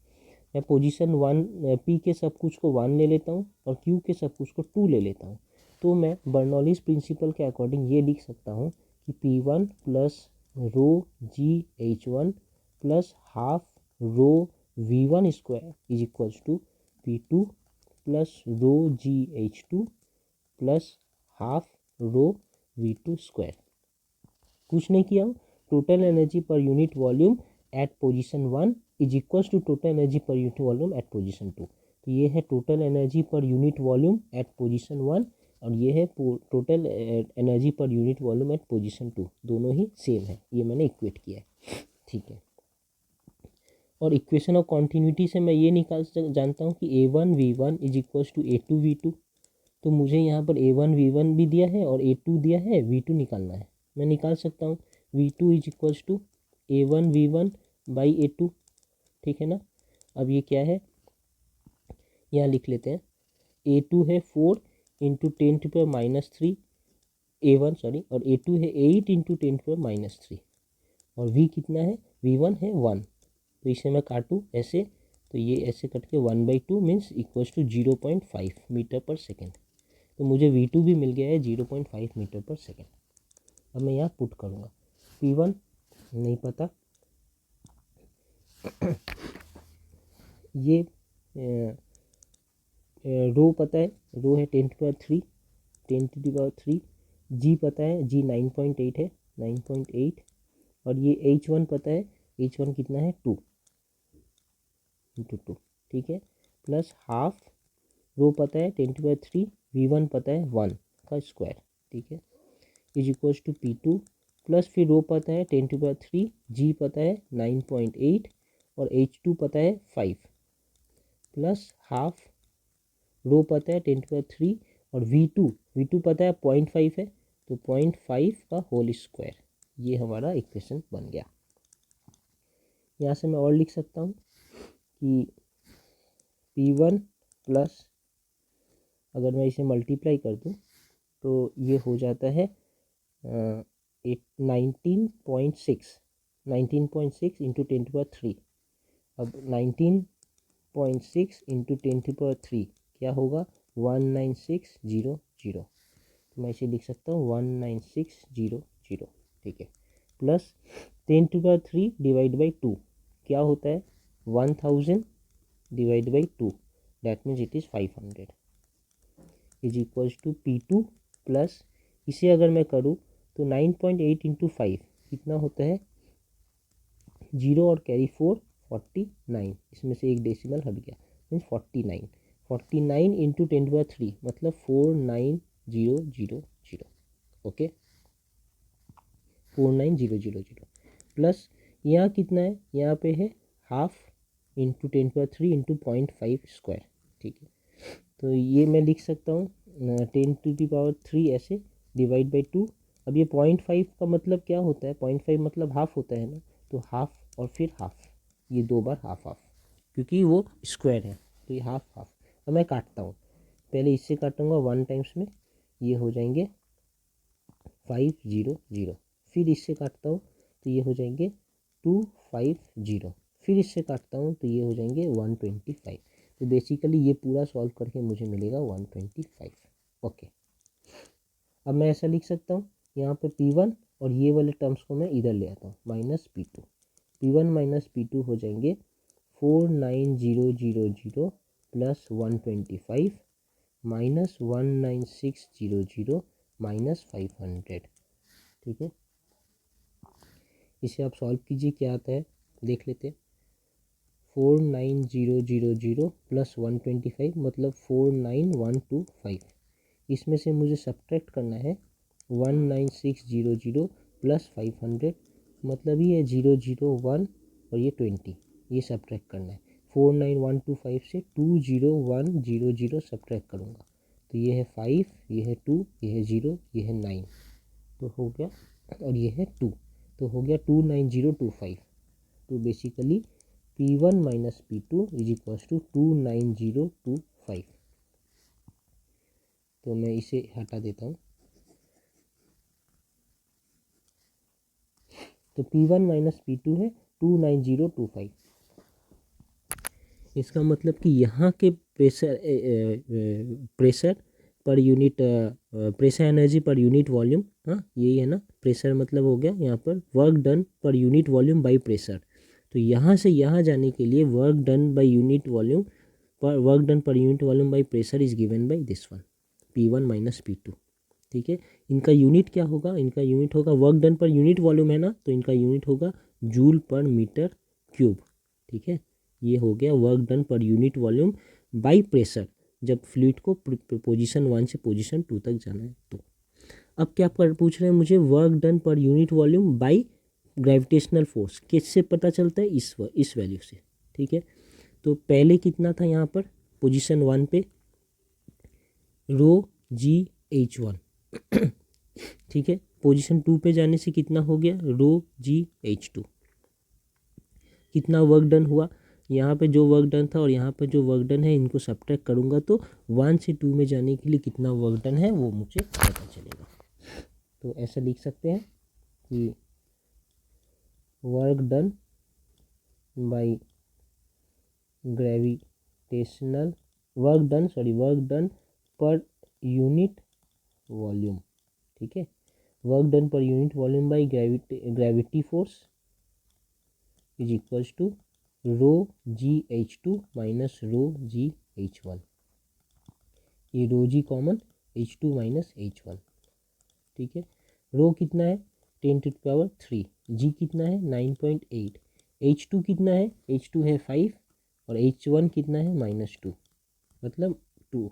मैं पोजीशन 1 P के सब कुछ को 1 ले लेता हूँ और Q के सब कुछ को 2 ले लेता हूँ। तो मैं बर्नौलीज प्रिंसिपल के अकॉर्डिंग ये लिख सकता हूँ कि P1 plus rho GH1 plus half rho V1 square is equals to P2 plus rho GH2 plus half rho V2 square. कुछ नहीं किया हूँ, total energy per unit volume at position 1 is equals to total energy per unit volume at position 2। तो ये है total energy per unit volume at position 1 और ये है total energy per unit volume at position 2, दोनों ही same है, ये मैंने इक्वेट किया है। ठीक है, और इक्वेशन ऑफ कॉन्टिन्यूटी से मैं ये निकाल जानता हूँ कि A1V1 is equals to A2V2। तो मुझे यहाँ पर A1V1 भी दिया है और A2 दिया है, V2 निकालना है। मैं निकाल सकता हूँ V2 is equals to A1V1 by A2। ठीक है ना। अब ये क्या है, यहाँ लिख लेते हैं। A2 है 4 इंटू 10⁻³ A1 सॉरी, और A2 है 8 इंटू 10⁻³ और V कितना है, V1 है 1। तो इसे मैं काटूँ ऐसे, तो ये ऐसे कट के 1/2 means equals to 0.5 metre per second. तो मुझे V2 भी मिल गया है 0.5 मीटर पर सेकेंड। अब मैं यहाँ पुट करूँगा, P1 नहीं पता, ये रो पता है, रो है 10⁻³ G पता है, G 9.8 है, 9.8, और ये H1 पता है, H1 कितना है 2 इंटू 2। ठीक है, प्लस हाफ रो पता है 10⁻³ V1 पता है 1 का स्क्वायर। ठीक है, is equals to P2 plus फिर रो पता है 10⁻³ G पता है 9.8 और H2 पता है 5 प्लस हाफ रो पता है 10⁻³ और V2 पता है 0.5 है, तो 0.5 का होल स्क्वायर। ये हमारा इक्वेशन बन गया। यहाँ से मैं और लिख सकता हूँ कि P1 प्लस, अगर मैं इसे मल्टीप्लाई कर दूँ तो ये हो जाता है 19.6 इंटू 10⁻³ अब 19.6 इंटू 10⁻³ क्या होगा, 19600। तो मैं इसे लिख सकता हूँ 19600। ठीक है, प्लस 10⁻³ डिवाइड बाई 2 क्या होता है, 1000 divide by 2 that means it is 500 is equals to P2 plus, इसे अगर मैं करूँ तो 9.8 इंटू 5 कितना होता है, 0 और कैरी 4 49, इसमें से एक डेसिमल हट गया मीन्स 49 इंटू 10⁻³ मतलब 49000। ओके, 49000 प्लस यहाँ कितना है, यहाँ पे है हाफ इंटू 10⁻³ इंटू 0.5 स्क्वायर। ठीक है, तो ये मैं लिख सकता हूँ 10⁻³ ऐसे डिवाइड बाई 2। अब ये 0.5 का मतलब क्या होता है, 0.5 मतलब हाफ होता है ना, तो हाफ और फिर हाफ, ये 2 बार हाफ क्योंकि वो स्क्वायर है, तो ये हाफ। अब मैं काटता हूँ, पहले इससे काटूंगा 1 टाइम्स में, ये हो जाएंगे 500, फिर इससे काटता हूँ तो ये हो जाएंगे 250, फिर इससे काटता हूँ तो ये हो जाएंगे 125। तो बेसिकली ये पूरा सॉल्व करके मुझे मिलेगा 125। ओके, अब मैं ऐसा लिख सकता हूँ, यहाँ पे P1 और ये वाले टर्म्स को मैं इधर ले आता हूँ, minus P2, P1 minus P2 हो जाएंगे 49000 प्लस 125 माइनस 19600 माइनस 500। ठीक है, इसे आप सॉल्व कीजिए, क्या आता है देख लेते हैं। 49000 प्लस 125 मतलब 49125, इसमें से मुझे सब्ट्रैक्ट करना है 19600 प्लस 500 मतलब ये 001 और ये 20, ये सब्ट्रैक्ट करना है। 49125 से 20100 सब्ट्रैक्ट करूँगा तो ये है 5, ये है 2, ये है 0, ये है 9, तो हो गया, और ये है 2, तो हो गया 29025। तो basically P1 minus P2 is equals to 29025। तो मैं इसे हटा देता हूँ, तो P1 माइनस P2 है 29025। इसका मतलब कि यहाँ के pressure per unit pressure energy per unit volume, हाँ यही है ना, प्रेशर मतलब हो गया यहाँ पर work done per unit volume by pressure. तो यहाँ से यहाँ जाने के लिए work done by unit volume per work done per unit volume by pressure is given by this one, P1 minus P2। ठीक है, इनका यूनिट क्या होगा, इनका यूनिट होगा work done per unit volume है ना, तो इनका यूनिट होगा जूल पर मीटर क्यूब। ठीक है, ये हो गया work done per unit volume by pressure जब फ्लूइड को पोजीशन 1 से पोजीशन 2 तक जाना है तो। अब क्या पूछ रहे हैं मुझे, work done per unit volume by gravitational force किससे पता चलता है, इस वैल्यू से। ठीक है, तो पहले कितना था यहाँ पर पोजीशन 1 पे ρ(g(H1), ठीक है, पोजीशन 2 पे जाने से कितना हो गया ρ(g(H2). कितना वर्क डन हुआ, यहाँ पे जो वर्क डन था और यहाँ पे जो वर्क डन है इनको सब्ट्रैक्ट करूँगा तो 1 से 2 में जाने के लिए कितना वर्क डन है वो मुझे पता चलेगा। तो ऐसा लिख सकते हैं कि work done by gravitational work done per unit volume. ठीक है, work done per unit volume by gravity force is equals to ρg(H2) minus ρg(H1). ये ρg common, H2 minus H1। ठीक है, रो कितना है 10⁻3, जी कितना है 9.8, H2 कितना है, H2 है 5 और H1 कितना है -2, मतलब 2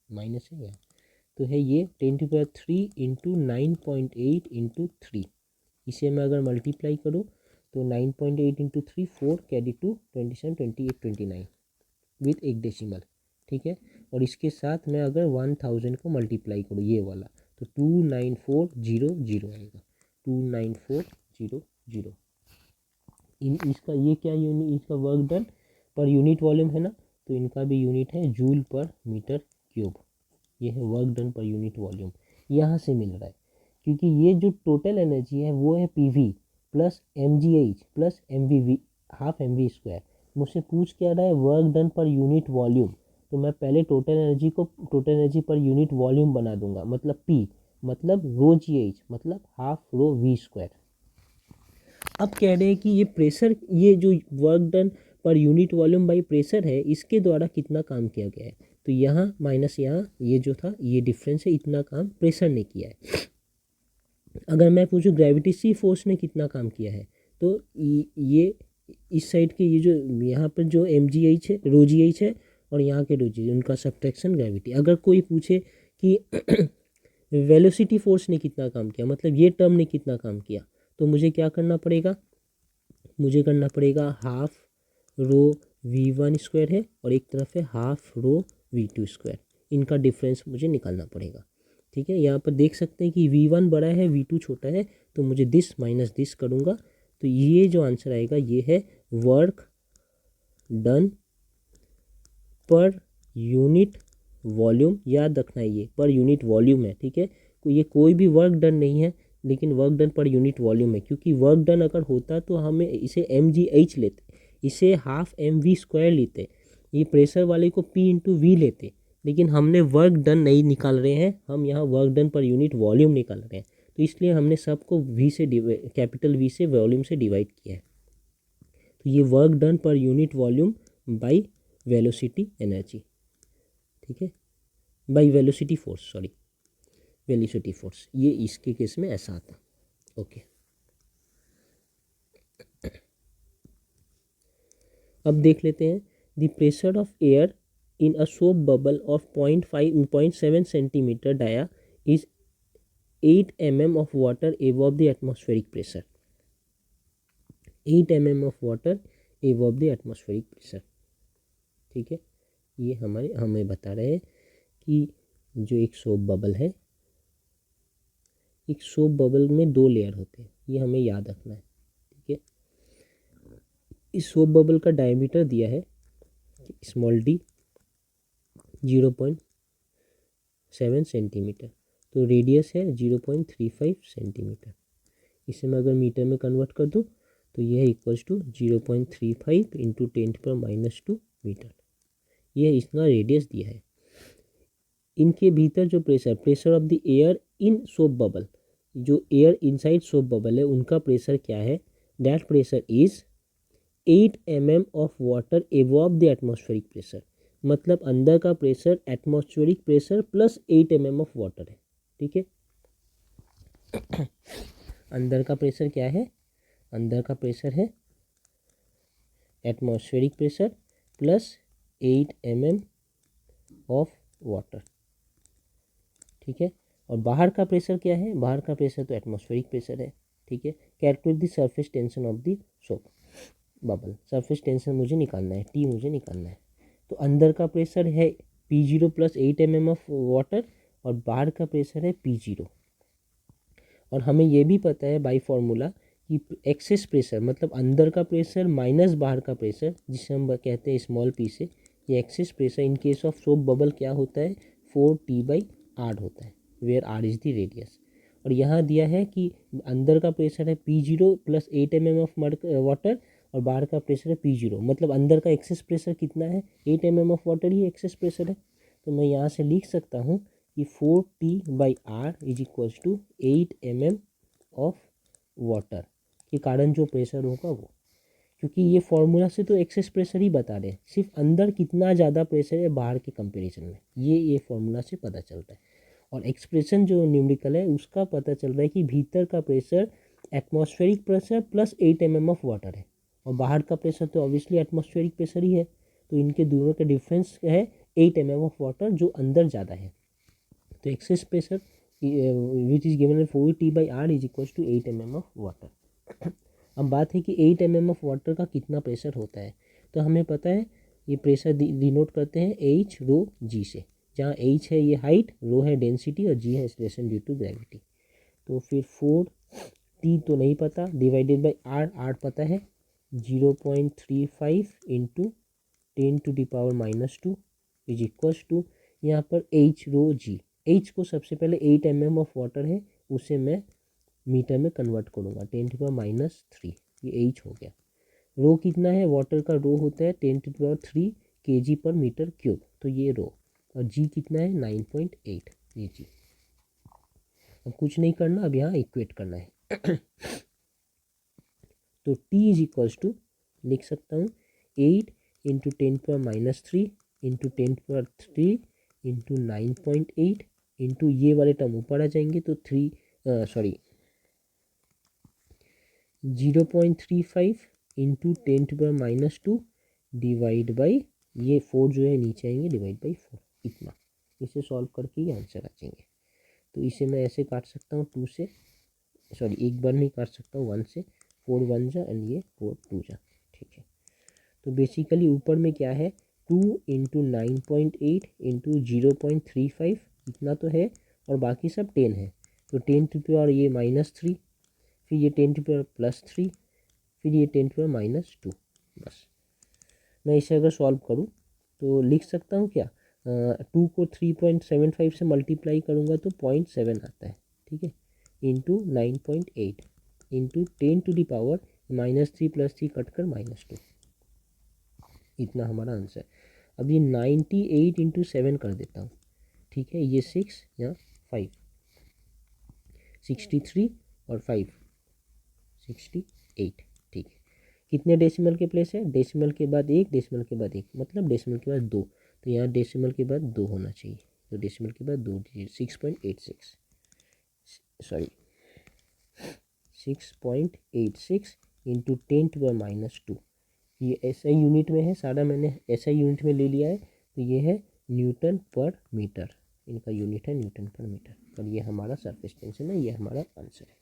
माइनस है यहाँ, तो है ये 10⁻3 इंटू 9.8 इंटू 3। इसे मैं अगर मल्टीप्लाई करूँ तो 9.8 इंटू 3 4 कैरी टू 27 28 29 विथ एक डेसिमल। ठीक है, और इसके साथ मैं अगर 1000 को मल्टीप्लाई करूँ ये वाला तो 29400 आएगा, 29400। इसका ये क्या यूनिट, इसका work done per unit volume है ना, तो इनका भी यूनिट है जूल पर मीटर क्यूब। ये है work done per unit volume, यहाँ से मिल रहा है क्योंकि ये जो टोटल एनर्जी है वो है PV plus mgh plus mv half mv²। मुझसे पूछ क्या रहा है work done per unit volume, तो मैं पहले total energy per unit volume बना दूंगा, मतलब P मतलब ρgh मतलब हाफ ρv²। अब कह रहे हैं कि ये प्रेशर, ये जो work done per unit volume by pressure है इसके द्वारा कितना काम किया गया है, तो यहाँ माइनस यहाँ ये जो था ये डिफरेंस है, इतना काम प्रेशर ने किया है। अगर मैं पूछूं ग्रेविटी फोर्स ने कितना काम किया है, तो ये इस साइड के ये जो यहाँ पर जो mgh है ρgh है और यहाँ के ρg उनका सब्ट्रैक्शन ग्रेविटी। अगर कोई पूछे कि वेलोसिटी फोर्स ने कितना काम किया, मतलब ये टर्म ने कितना काम किया, तो मुझे क्या करना पड़ेगा, मुझे करना पड़ेगा हाफ ρv1² है और एक तरफ है हाफ ρv2², इनका डिफरेंस मुझे निकालना पड़ेगा। ठीक है, यहाँ पर देख सकते हैं कि v1 बड़ा है v2 छोटा है, तो मुझे दिस माइनस दिस करूँगा तो ये जो आंसर आएगा ये है work done per unit volume. याद रखना है ये पर यूनिट वॉल्यूम है। ठीक है, तो ये कोई भी वर्क डन नहीं है लेकिन work done per unit volume है, क्योंकि वर्क डन अगर होता तो हमें इसे mgh लेते, इसे हाफ mv² लेते, ये प्रेशर वाले को P इंटू वी लेते, लेकिन हमने वर्क डन नहीं निकाल रहे हैं, हम यहाँ work done per unit volume निकाल रहे हैं, तो इसलिए हमने सबको V से कैपिटल V से वॉल्यूम से डिवाइड किया है। तो ये work done per unit volume by velocity energy. ठीक है, by velocity force, sorry velocity force, ये इसके केस में ऐसा आता। ओके, अब देख लेते हैं the pressure of air in a soap bubble of 0.7 centimetre dia is 8 mm of water above the atmospheric pressure. 8 mm of water above the atmospheric pressure. ठीक है, ये हमें बता रहे हैं कि जो एक सोप बबल है, एक सोप बबल में 2 लेयर होते हैं, ये हमें याद रखना है। ठीक है, इस सोप बबल का डायमीटर दिया है स्मॉल d 0.7 सेंटीमीटर, तो रेडियस है 0.35 सेंटीमीटर। इसे मैं अगर मीटर में कन्वर्ट कर दूं तो यह इक्वल्स टू 0.35 इंटू 10⁻⁻2 मीटर। यह इसका रेडियस दिया है। इनके भीतर जो pressure of the air in soap bubble, जो एयर इनसाइड सोप बबल है उनका प्रेशर क्या है, that pressure is 8 mm of water above the atmospheric pressure. मतलब अंदर का pressure atmospheric pressure plus 8 mm of water है। ठीक है, अंदर का प्रेशर क्या है, अंदर का प्रेशर है atmospheric pressure plus 8 mm of water. ठीक है, और बाहर का प्रेशर क्या है, बाहर का प्रेशर तो एटमॉस्फेरिक प्रेशर है। ठीक है, calculate the surface tension of the soap bubble. Surface tension मुझे निकालना है, टी मुझे निकालना है। तो अंदर का प्रेशर है P0 plus 8 mm of water और बाहर का प्रेशर है P0। और हमें ये भी पता है बाई फॉर्मूला कि एक्सेस प्रेशर मतलब अंदर का प्रेशर माइनस बाहर का प्रेशर, जिसे हम कहते हैं स्मॉल पी से, ये excess pressure in case of soap bubble क्या होता है, 4T/R होता है, where R is the radius. और यहाँ दिया है कि अंदर का प्रेशर है P0 plus 8 mm of water और बाहर का प्रेशर है P0। मतलब अंदर का एक्सेस प्रेशर कितना है, 8 mm of water he excess pressure है। तो मैं यहाँ से लिख सकता हूँ कि 4T/R is equals to 8 mm of water के कारण जो प्रेशर होगा वो, क्योंकि ये फॉर्मूला से तो एक्सेस प्रेशर ही बता रहे हैं, सिर्फ अंदर कितना ज़्यादा प्रेशर है बाहर के कंपैरिजन में, ये फॉर्मूला से पता चलता है। और एक्सप्रेशन जो न्यूमेरिकल है उसका पता चल रहा है कि भीतर का pressure atmospheric pressure plus 8 mm of water है और बाहर का प्रेशर तो ऑब्वियसली एटमॉस्फेरिक प्रेशर ही है। तो इनके दोनों का डिफरेंस है 8 mm ऑफ वाटर, जो अंदर ज़्यादा है। तो excess pressure which is given 4T/R is equal to 8 mm of water. अब बात है कि 8 mm ऑफ वाटर का कितना प्रेशर होता है, तो हमें पता है ये प्रेशर डिनोट करते हैं H रो G से, जहाँ H है ये हाइट, रो है डेंसिटी और G है एक्सेलरेशन ड्यू टू ग्रेविटी। तो फिर 4T तो नहीं पता, डिवाइडेड बाई R पता है 0.35 इंटू 10⁻⁻² इज इक्वल्स टू यहाँ पर H रो G। H को सबसे पहले 8 mm ऑफ वाटर है उसे मैं मीटर में कन्वर्ट करूँगा 10⁻³ ये H हो गया। रो कितना है, वाटर का रो होता है 10⁻³ kg/m³, तो ये रो। और G कितना है 9.8, ये G। अब कुछ नहीं करना, अब यहाँ इक्वेट करना है। तो T इज इक्वल्स टू लिख सकता हूँ 8 इंटू 10⁻³ इंटू 10⁻³ इंटू 9.8 इंटू ये वाले टर्म ऊपर आ जाएंगे तो 0.35 इंटू 10⁻² डिवाइड बाई ये 4 जो है नीचे आएंगे डिवाइड बाई 4, इतना। इसे सॉल्व करके ही आंसर आ जाएंगे। तो इसे मैं ऐसे काट सकता हूँ 2 से, एक बार नहीं काट सकता हूँ 1 से, 4 1 जा एंड ये 4 2 जा। ठीक है, तो बेसिकली ऊपर में क्या है 2 इंटू 9.8 इंटू 0.35 इतना तो है और बाकी सब 10 है। तो 10⁻³ ये -3, फिर ये 10⁻³ +3, फिर ये 10⁻²। बस मैं इसे अगर सॉल्व करूँ तो लिख सकता हूँ क्या, 2 को 3.75 से मल्टीप्लाई करूँगा तो 0.7 आता है। ठीक है, इंटू 9.8 इंटू 10⁻³ -3 + 3 कट कर -2, इतना हमारा आंसर। अब ये 98 इंटू 7 कर देता हूँ। ठीक है, ये 6 या 5, 63 और 5 68। ठीक है, कितने डेसिमल के प्लेस है, डेसिमल के बाद 1, डेसिमल के बाद 1 मतलब डेसिमल के बाद 2, तो यहाँ डेसिमल के बाद 2 होना चाहिए। तो डेसिमल के बाद 2 दीजिए 6.86 इंटू 10⁻²। ये SI यूनिट में है, सारा मैंने SI यूनिट में ले लिया है। तो ये है न्यूटन पर मीटर, इनका यूनिट है न्यूटन पर मीटर। और ये हमारा सरफेस टेंशन है, ये हमारा आंसर है।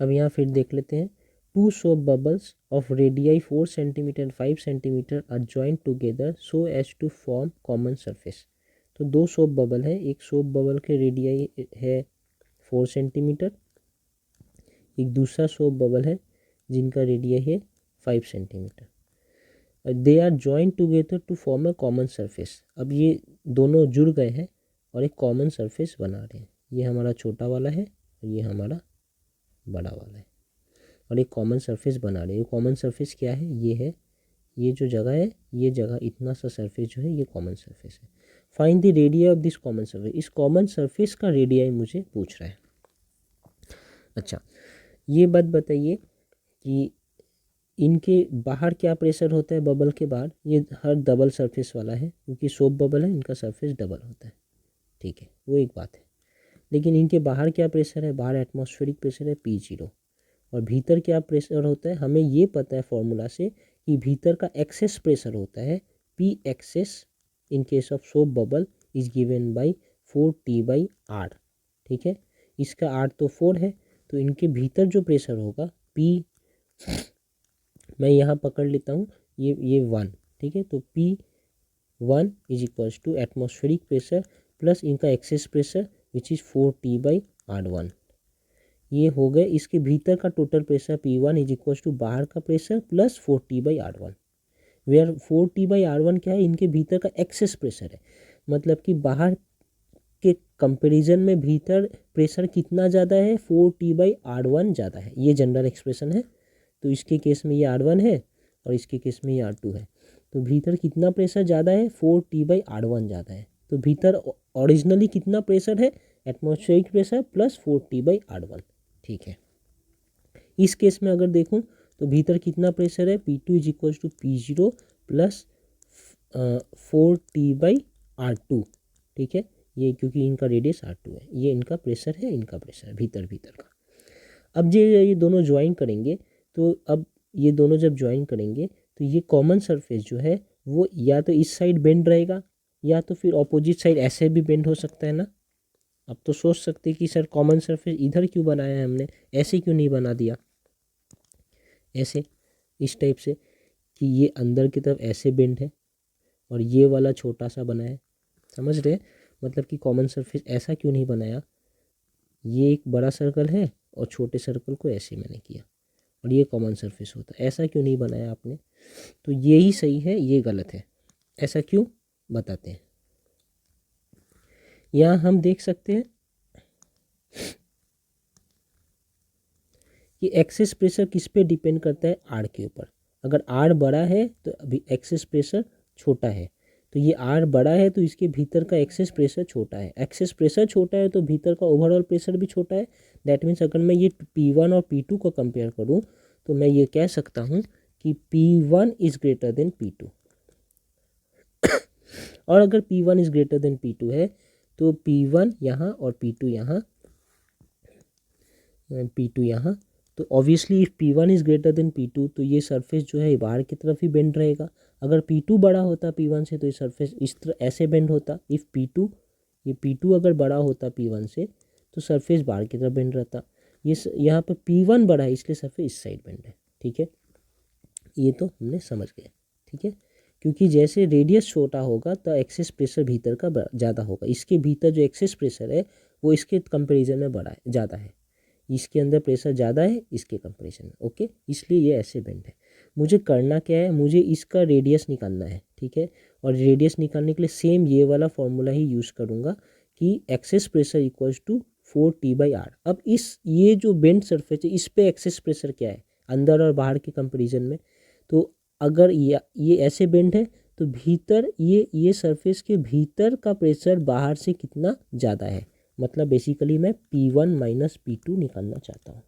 अब यहाँ फिर देख लेते हैं, 2 soap bubbles of radii 4 centimetre 5 centimetre are joint together so as to form common surface. तो 2 सोप बबल है, एक सोप बबल के रेडियाई है 4 सेंटीमीटर, एक दूसरा सोप बबल है जिनका रेडियाई है 5 centimetre. They are joint together to form a common surface. अब ये दोनों जुड़ गए हैं और एक कॉमन सरफेस बना रहे हैं। ये हमारा छोटा वाला है और ये हमारा बड़ा वाला है और एक कॉमन सरफेस बना रहे हैं। कॉमन सरफेस क्या है, ये है ये जो जगह है, ये जगह इतना सा सरफेस जो है ये कॉमन सरफेस है। Find the radius of this common surface, इस कॉमन सरफेस का रेडियस मुझे पूछ रहा है। अच्छा, ये बात बताइए कि इनके बाहर क्या प्रेशर होता है बबल के बाहर, ये हर डबल सरफेस वाला है क्योंकि सोप बबल है, इनका सरफेस डबल होता है, ठीक है, वो एक बात है। लेकिन इनके बाहर क्या प्रेशर है, बाहर एटमॉस्फेरिक प्रेशर है P0, और भीतर क्या प्रेशर होता है, हमें ये पता है फॉर्मूला से कि भीतर का एक्सेस प्रेशर होता है P excess in case of soap bubble is given by 4T/R, ठीक है। इसका R तो 4 है, तो इनके भीतर जो प्रेशर होगा P, मैं यहाँ पकड़ लेता हूँ, ये 1, ठीक है। तो P1 is equals to atmospheric pressure plus इनका excess pressure which is 4T/R1, ये हो गए इसके भीतर का total pressure. P1 is equals to बाहर का pressure plus 4T/R1, where 4T/R1 क्या है, इनके भीतर का एक्सेस प्रेशर है, मतलब कि बाहर के कंपैरिजन में भीतर प्रेशर कितना ज़्यादा है, 4T/R1 ज़्यादा है, ये जनरल एक्सप्रेशन है। तो इसके केस में ये R1 है और इसके केस में ये R2 है, तो भीतर कितना प्रेशर ज़्यादा है, 4T/R1 ज़्यादा है। तो भीतर ओरिजिनली कितना प्रेशर है, एटमॉस्फेरिक प्रेशर प्लस 4T/R1, ठीक है। इस केस में अगर देखूं तो भीतर कितना प्रेशर है, P2 is equal to P0 plus 4T/R2, ठीक है। ये क्योंकि इनका रेडियस R2 है, ये इनका प्रेशर है, इनका प्रेशर भीतर का। अब ये दोनों ज्वाइन करेंगे, तो अब ये दोनों जब ज्वाइन करेंगे तो ये कॉमन सरफेस जो है वो या तो इस साइड बेंड रहेगा या तो फिर ऑपोजिट साइड ऐसे भी बेंड हो सकता है ना। अब तो सोच सकते कि सर कॉमन सरफेस इधर क्यों बनाया है हमने, ऐसे क्यों नहीं बना दिया, ऐसे इस टाइप से कि ये अंदर की तरफ ऐसे बेंड है और ये वाला छोटा सा बना है, समझ रहे, मतलब कि कॉमन सरफेस ऐसा क्यों नहीं बनाया, ये एक बड़ा सर्कल है और छोटे सर्कल को ऐसे मैंने किया और ये कॉमन सरफेस होता है, ऐसा क्यों नहीं बनाया आपने। तो ये ही सही है, ये गलत है, ऐसा क्यों बताते हैं। यहाँ हम देख सकते हैं कि एक्सेस प्रेशर किस पे डिपेंड करता है, आर के ऊपर। अगर आर बड़ा है तो अभी एक्सेस प्रेशर छोटा है, तो ये आर बड़ा है तो इसके भीतर का एक्सेस प्रेशर छोटा है, एक्सेस प्रेशर छोटा है तो भीतर का ओवरऑल प्रेशर भी छोटा है। दैट मीन्स अगर मैं ये P1 और P2 को कंपेयर करूँ तो मैं ये कह सकता हूँ कि P1 is greater than P2 और अगर P1 is greater than P2 है तो P1 यहाँ और P2 यहाँ, P2 यहाँ, तो obviously if P1 is greater than P2 तो ये सरफेस जो है बाहर की तरफ ही बेंड रहेगा। अगर P2 बड़ा होता P1 से तो ये सरफेस इस तरह ऐसे बेंड होता। इफ़ P2, ये P2 अगर बड़ा होता P1 से तो सरफेस बाहर की तरफ बेंड रहता। ये यहाँ पे P1 बड़ा है इसलिए सरफेस इस साइड बेंड है, ठीक है। ये तो हमने समझ गए, ठीक है। क्योंकि जैसे रेडियस छोटा होगा तो एक्सेस प्रेशर भीतर का ज़्यादा होगा, इसके भीतर जो एक्सेस प्रेशर है वो इसके कंपेरिजन में बड़ा है, ज़्यादा है, इसके अंदर प्रेशर ज़्यादा है इसके कंपेरिजन में, ओके, इसलिए ये ऐसे बेंड है। मुझे करना क्या है, मुझे इसका रेडियस निकालना है, ठीक है। और रेडियस निकालने के लिए सेम ये वाला फॉर्मूला ही यूज़ करूँगा कि access pressure equals to 4T/R। अब ये जो बेंड सरफेस है इस पे एक्सेस प्रेशर क्या है, अंदर और बाहर के कंपेरिजन में। तो अगर ये ऐसे बेंड है तो भीतर ये सरफेस के भीतर का प्रेशर बाहर से कितना ज़्यादा है, मतलब बेसिकली मैं P1 माइनस P2 निकालना चाहता हूँ,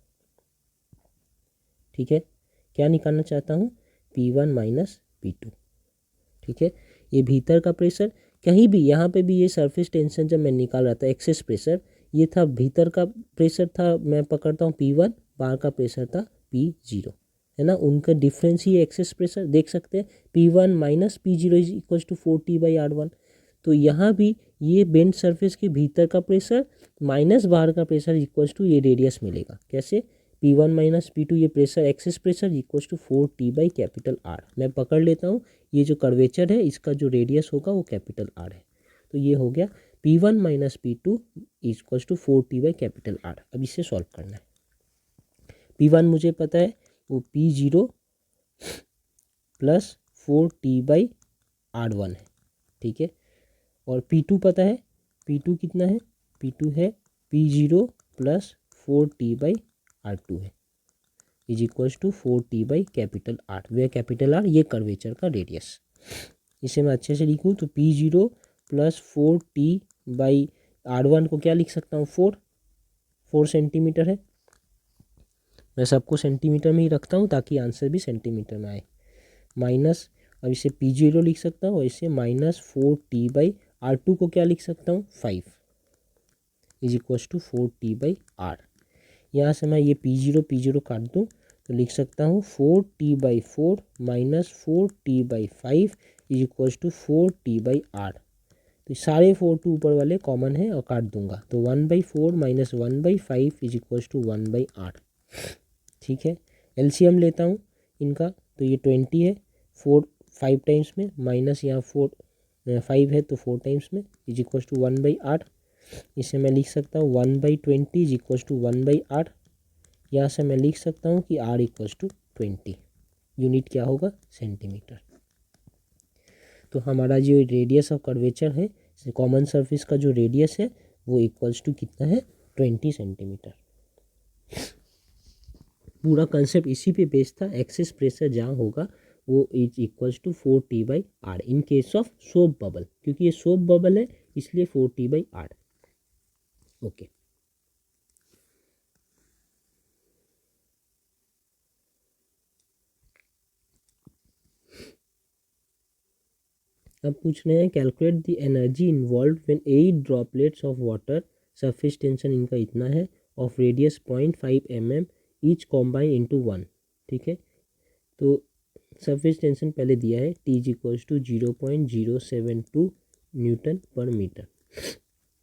ठीक है। क्या निकालना चाहता हूँ, P1 माइनस P2, ठीक है। ये भीतर का प्रेशर, कहीं भी यहाँ पे भी ये सरफेस टेंशन जब मैं निकाल रहा था एक्सेस प्रेशर, ये था भीतर का प्रेशर था, मैं पकड़ता हूँ P1, बाहर का प्रेशर था P0, है ना। उनका डिफरेंस ही एक्सेस प्रेशर देख सकते हैं, P1 minus P0 is equal to 4T/R1। तो यहाँ भी ये बेंड सरफेस के भीतर का प्रेशर माइनस बाहर का प्रेशर इक्वल्स टू ये रेडियस मिलेगा, कैसे, P1 माइनस P2 ये pressure excess pressure equals to 4T/R। मैं पकड़ लेता हूँ ये जो कर्वेचर है इसका जो रेडियस होगा वो R है। तो ये हो गया P1 minus P2 equals to 4T/R। अब इसे सॉल्व करना है। P1 मुझे पता है वो P0 प्लस 4T/R1 है, ठीक है। और P2 पता है, P2 कितना है, P2 है P0 प्लस 4T/R2 है। Is equals to 4t by capital R, where capital R ये कर्वेचर का रेडियस। इसे मैं अच्छे से लिखूँ तो P0 plus 4t by R1 को क्या लिख सकता हूँ, 4 सेंटीमीटर है। मैं सबको सेंटीमीटर में ही रखता हूँ ताकि आंसर भी सेंटीमीटर में आए। माइनस, अब इसे P0 लिख सकता हूँ और इसे माइनस 4t बाई R2 को क्या लिख सकता हूँ, 5 is equals to 4t by R. यहाँ से मैं ये P0 काट दूँ तो लिख सकता हूँ 4t by 4 minus 4t by 5 is equals to 4t by R. तो सारे 4 टू ऊपर वाले कॉमन है और काट दूंगा तो 1/4 minus 1/5 is equals to 1/r। ठीक है, एलसीएम लेता हूँ इनका तो ये 20 है, 4 5 टाइम्स में माइनस यहाँ 4 5 है तो 4 टाइम्स में इज इक्वल्स टू 1/r। इसे मैं लिख सकता हूँ 1/20 इज इक्वल्स टू 1/r। यहाँ से मैं लिख सकता हूँ कि r इक्वल्स टू 20, यूनिट क्या होगा, सेंटीमीटर। तो हमारा जो रेडियस ऑफ कर्वेचर है, कॉमन सरफेस का जो रेडियस है वो इक्वल्स टू कितना है, 20 सेंटीमीटर। पूरा कंसेप्ट इसी पे बेस्ड था, एक्सेस प्रेशर जहाँ होगा वो is equals to 4t by R in case of soap bubble, क्योंकि ये सोप बबल है इसलिए 4t बाई आर। ओके, अब पूछ रहे हैं calculate the energy involve when 8 droplets of water, surface tension इनका इतना है, of radius 0.5 mm each combine into 1। ठीक है, तो सरफेस टेंशन पहले दिया है T is equals to 0.072 newton per metre.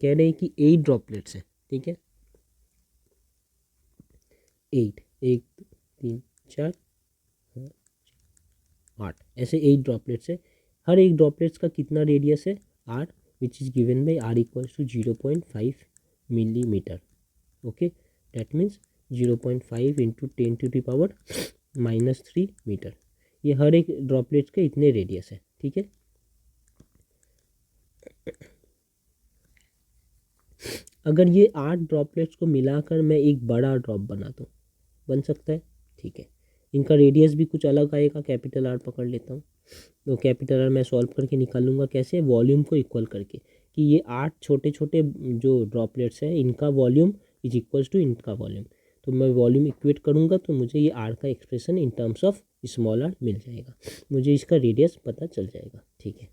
कह रहे हैं कि 8 ड्रॉपलेट्स है। ठीक है, 8, 1 2 3 4 8, ऐसे 8 ड्रॉपलेट्स है। हर एक ड्रॉपलेट्स का कितना रेडियस है, r, which is given by r equals to 0.5 millimetre. Okay, that means 0.5 into 10⁻³ metre. ये हर एक ड्रॉपलेट्स के इतने रेडियस है। ठीक है, अगर ये 8 ड्रॉपलेट्स को मिलाकर मैं एक बड़ा ड्रॉप बना दूँ, बन सकता है। ठीक है, इनका रेडियस भी कुछ अलग आएगा, कैपिटल आर पकड़ लेता हूँ तो कैपिटल आर मैं सॉल्व करके निकालूंगा कैसे, वॉल्यूम को इक्वल करके, कि ये 8 छोटे छोटे जो ड्रॉपलेट्स हैं इनका वॉल्यूम इज इक्वल्स टू इनका वॉल्यूम। तो मैं वॉल्यूम इक्वेट करूँगा तो मुझे ये आर का expression in terms of small R मिल जाएगा, मुझे इसका रेडियस पता चल जाएगा। ठीक है,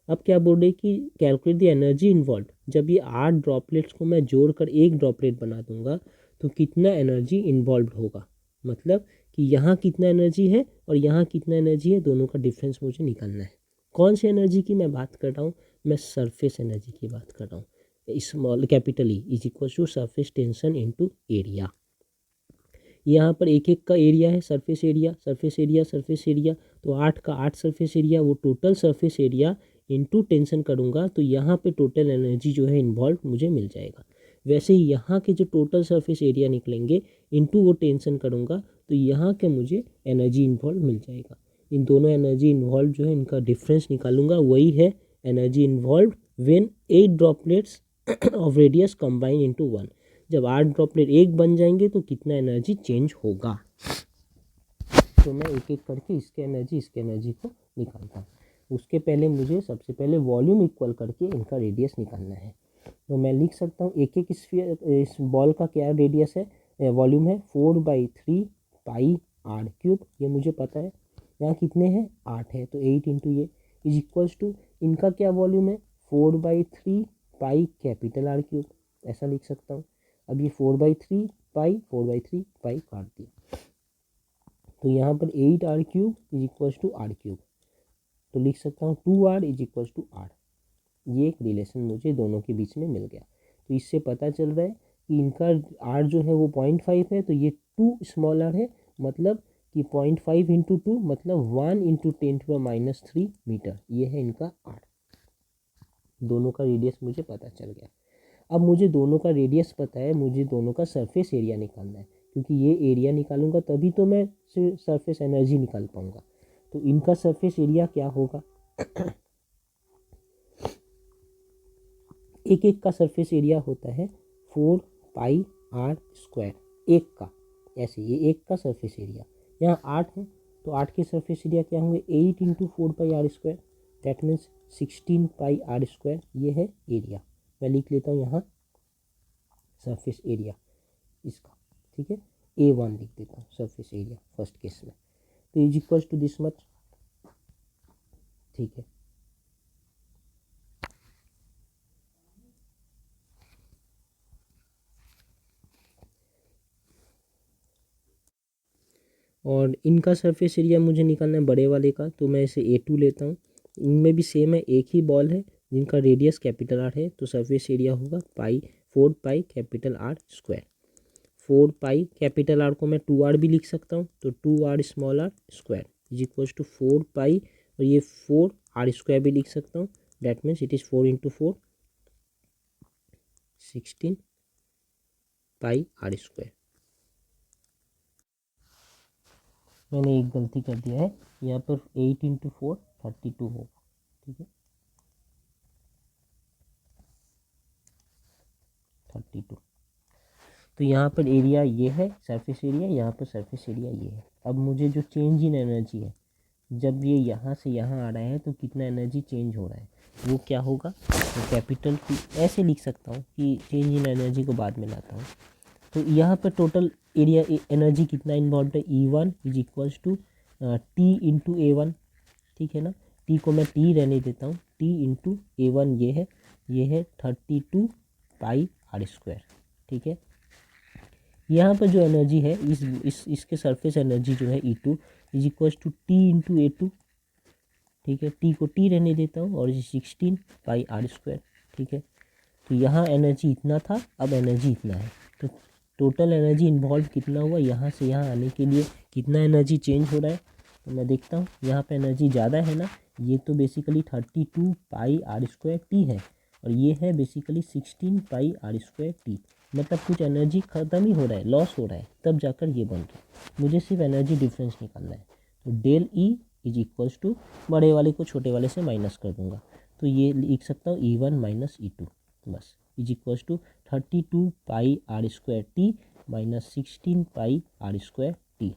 अब क्या बोल रहे कि कैलकुलेट द एनर्जी इन्वॉल्व, जब ये 8 ड्रॉपलेट्स को मैं जोड़कर एक ड्रॉपलेट बना दूंगा तो कितना एनर्जी इन्वॉल्व होगा, मतलब कि यहाँ कितना एनर्जी है और यहाँ कितना एनर्जी है, दोनों का डिफरेंस मुझे निकालना है। कौन सी एनर्जी की मैं बात कर रहा हूँ, मैं सरफेस एनर्जी की बात कर रहा हूँ। Small capital E is equal to surface tension into area. यहाँ पर एक एक का एरिया है, surface area surface area surface area, तो 8 का 8 सरफेस एरिया, वो total surface area into tension करूँगा तो यहाँ पे टोटल एनर्जी जो है इन्वॉल्व मुझे मिल जाएगा। वैसे ही यहाँ के जो टोटल सरफेस एरिया निकलेंगे इनटू वो टेंशन करूँगा तो यहाँ के मुझे एनर्जी इन्वॉल्व मिल जाएगा। इन दोनों एनर्जी इन्वॉल्व जो है इनका डिफरेंस निकालूंगा, वही है energy involve when 8 droplets of radius combine into 1। जब 8 ड्रॉपलेट एक बन जाएंगे तो कितना एनर्जी चेंज होगा, तो मैं एक एक करके इसके एनर्जी को निकालता हूँ। उसके पहले मुझे सबसे पहले वॉल्यूम इक्वल करके इनका रेडियस निकालना है। तो मैं लिख सकता हूँ एक एक स्फीयर, इस बॉल का क्या रेडियस है, वॉल्यूम है 4/3 पाई आर क्यूब, ये मुझे पता है। यहाँ कितने हैं, 8 है तो 8 इंटू ये इज इक्वल्स टू इनका क्या वॉल्यूम है, 4/3 पाई कैपिटल आर क्यूब, ऐसा लिख सकता हूँ। अब ये 4/3 पाई काट दिया तो यहाँ पर 8r³ is equals to R cube, तो लिख सकता हूँ 2r is equals to are. ये एक रिलेशन मुझे दोनों के बीच में मिल गया। तो इससे पता चल रहा है कि इनका r जो है वो 0.5 है तो ये 2 स्मॉल r है, मतलब कि 0.5 इंटू 2 मतलब 1 इंटू 10⁻³ मीटर, ये है इनका r। दोनों का रेडियस मुझे पता चल गया। अब मुझे दोनों का रेडियस पता है, मुझे दोनों का सरफेस एरिया निकालना है, क्योंकि ये एरिया निकालूंगा तभी तो मैं सरफेस एनर्जी निकाल पाऊंगा। तो इनका सरफेस एरिया क्या होगा एक एक का सरफेस एरिया होता है 4 पाई r स्क्वायर, एक का ऐसे ये एक का सरफेस एरिया। यहाँ 8 है तो 8 के सरफेस एरिया क्या होंगे 8 into 4 pi r², that means 16 pi r²। ये है एरिया। मैं लिख लेता हूँ यहाँ सरफेस एरिया इसका, ठीक है, A1 लिख देता हूँ सरफेस एरिया फर्स्ट केस में। तो is equals to this much, ठीक है। और इनका सरफेस एरिया मुझे निकालना है बड़े वाले का, तो मैं इसे A2 लेता हूँ। इनमें भी सेम है, एक ही बॉल है जिनका रेडियस कैपिटल R है, तो सरफेस एरिया होगा 4 pi capital R²। 4 pi capital R को मैं 2R भी लिख सकता हूँ, तो 2R small r² is equals to 4 pi, और ये 4r² भी लिख सकता हूँ, that means it is 4 into 4 16 pi r²। मैंने एक गलती कर दिया है, यहाँ पर 8 इंटू 4 32 होगा, ठीक है, 32। तो यहाँ पर एरिया ये है सरफेस एरिया, यहाँ पर सरफेस एरिया ये है। अब मुझे जो चेंज इन एनर्जी है, जब ये यहाँ से यहाँ आ रहा है तो कितना एनर्जी चेंज हो रहा है वो क्या होगा, तो कैपिटल P ऐसे लिख सकता हूँ कि चेंज इन एनर्जी को बाद में लाता हूँ। तो यहाँ पर टोटल एरिया एनर्जी कितना इन्वॉल्व है, E1 is equals to T into A1, ठीक है ना। T को मैं T रहने देता हूँ, T इंटू A1 ये है 32 पाई r², ठीक है। यहाँ पर जो एनर्जी है इसके सरफेस एनर्जी जो है E2 is equals to T into A2, ठीक है। T को T रहने देता हूँ और 16 पाई r², ठीक है। तो यहाँ एनर्जी इतना था, अब एनर्जी इतना है, तो टोटल एनर्जी इन्वॉल्व कितना हुआ, यहाँ से यहाँ आने के लिए कितना एनर्जी चेंज हो रहा है। तो मैं देखता हूँ यहाँ पे एनर्जी ज़्यादा है ना, ये तो बेसिकली 32 पाई r²T है, और ये है बेसिकली 16 पाई r²T। मतलब कुछ एनर्जी ख़त्म ही हो रहा है, लॉस हो रहा है, तब जाकर ये बन रहा है। मुझे सिर्फ एनर्जी डिफरेंस निकालना है, तो del E is equals to बड़े वाले को छोटे वाले से माइनस कर दूंगा, तो ये लिख सकता हूँ E1 माइनस E2 बस, is equals to 32 pi r²T minus 16 pi r²T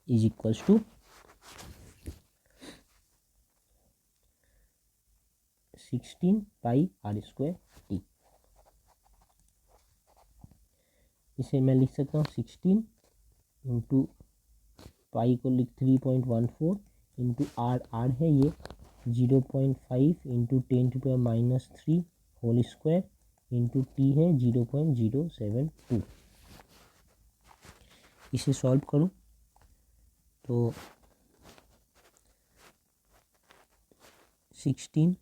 is equals to 16 pi r²T। इसे मैं लिख सकता हूँ 16 इंटू पाई को लिख 3.14 इंटू R है ये 0.5 into 10⁻³ whole square into T है 0.072। इसे सॉल्व करूँ तो 16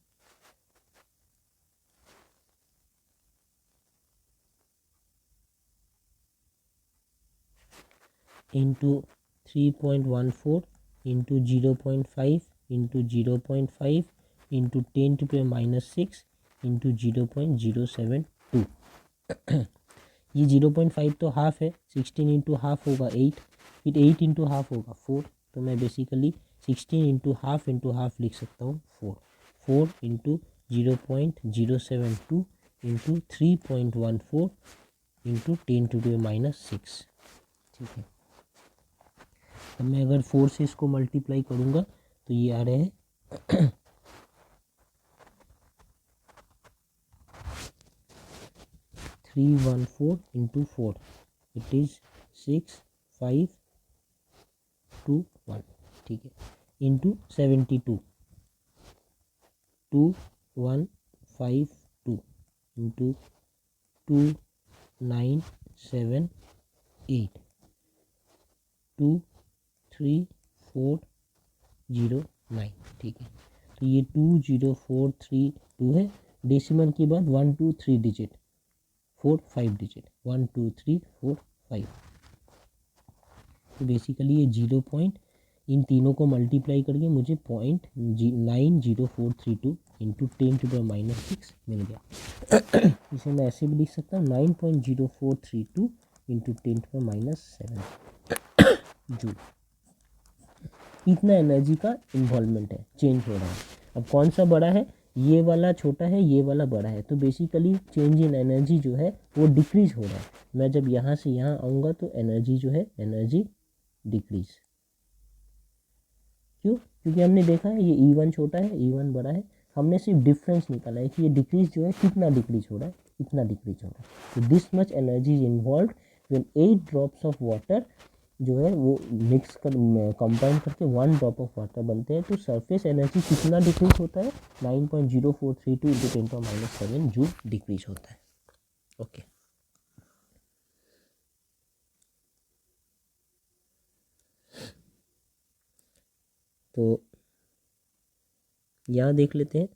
into 3.14 into 0.5 into 0.5 into 10⁻6 into 0.072। ये 0.5 तो हाफ है, 16 इंटू हाफ होगा 8, फिर 8 इंटू हाफ होगा 4, तो मैं बेसिकली 16 इंटू हाफ लिख सकता हूँ 4 इंटू 0.072 इंटू 3.14 इंटू 10⁻6, ठीक है। अब मैं अगर 4 से इसको मल्टीप्लाई करूँगा तो ये आ रहे हैं 314 इंटू 4 इट इज़ 6521, ठीक है, इंटू 72 2152 इंटू 2978 23409, ठीक है। तो ये 20432 है, डेसिमल के बाद 1 2 3 डिजिट 4 5 डिजिट 1 2 3 4 5। तो बेसिकली ये 0 पॉइंट इन तीनों को मल्टीप्लाई करके मुझे 0.90432 इंटू 10⁻6 मिल गया। इसे मैं ऐसे भी लिख सकता हूँ 9.0432 इंटू 10⁻7 जूल। इतना एनर्जी का इन्वॉल्वमेंट है, चेंज हो रहा है। अब कौन सा बड़ा है, ये वाला छोटा है, ये वाला बड़ा है, तो बेसिकली चेंज इन एनर्जी जो है वो डिक्रीज हो रहा है। मैं जब यहाँ से यहाँ आऊँगा तो एनर्जी जो है, एनर्जी डिक्रीज। क्यों? क्योंकि हमने देखा है ये E1 छोटा है, E1 बड़ा है, हमने सिर्फ डिफरेंस निकाला है कि ये डिक्रीज जो है कितना डिक्रीज हो रहा है, कितना डिक्रीज हो रहा है। तो this much energy is involve when 8 drops of water जो है वो मिक्स कर कंबाइन करके 1 ड्रॉप ऑफ वाटर बनते हैं। तो सरफेस एनर्जी कितना डिक्रीज होता है? 9.0432 इंटू 10⁻7 जूल डिक्रीज होता है। ओके, तो यहाँ देख लेते हैं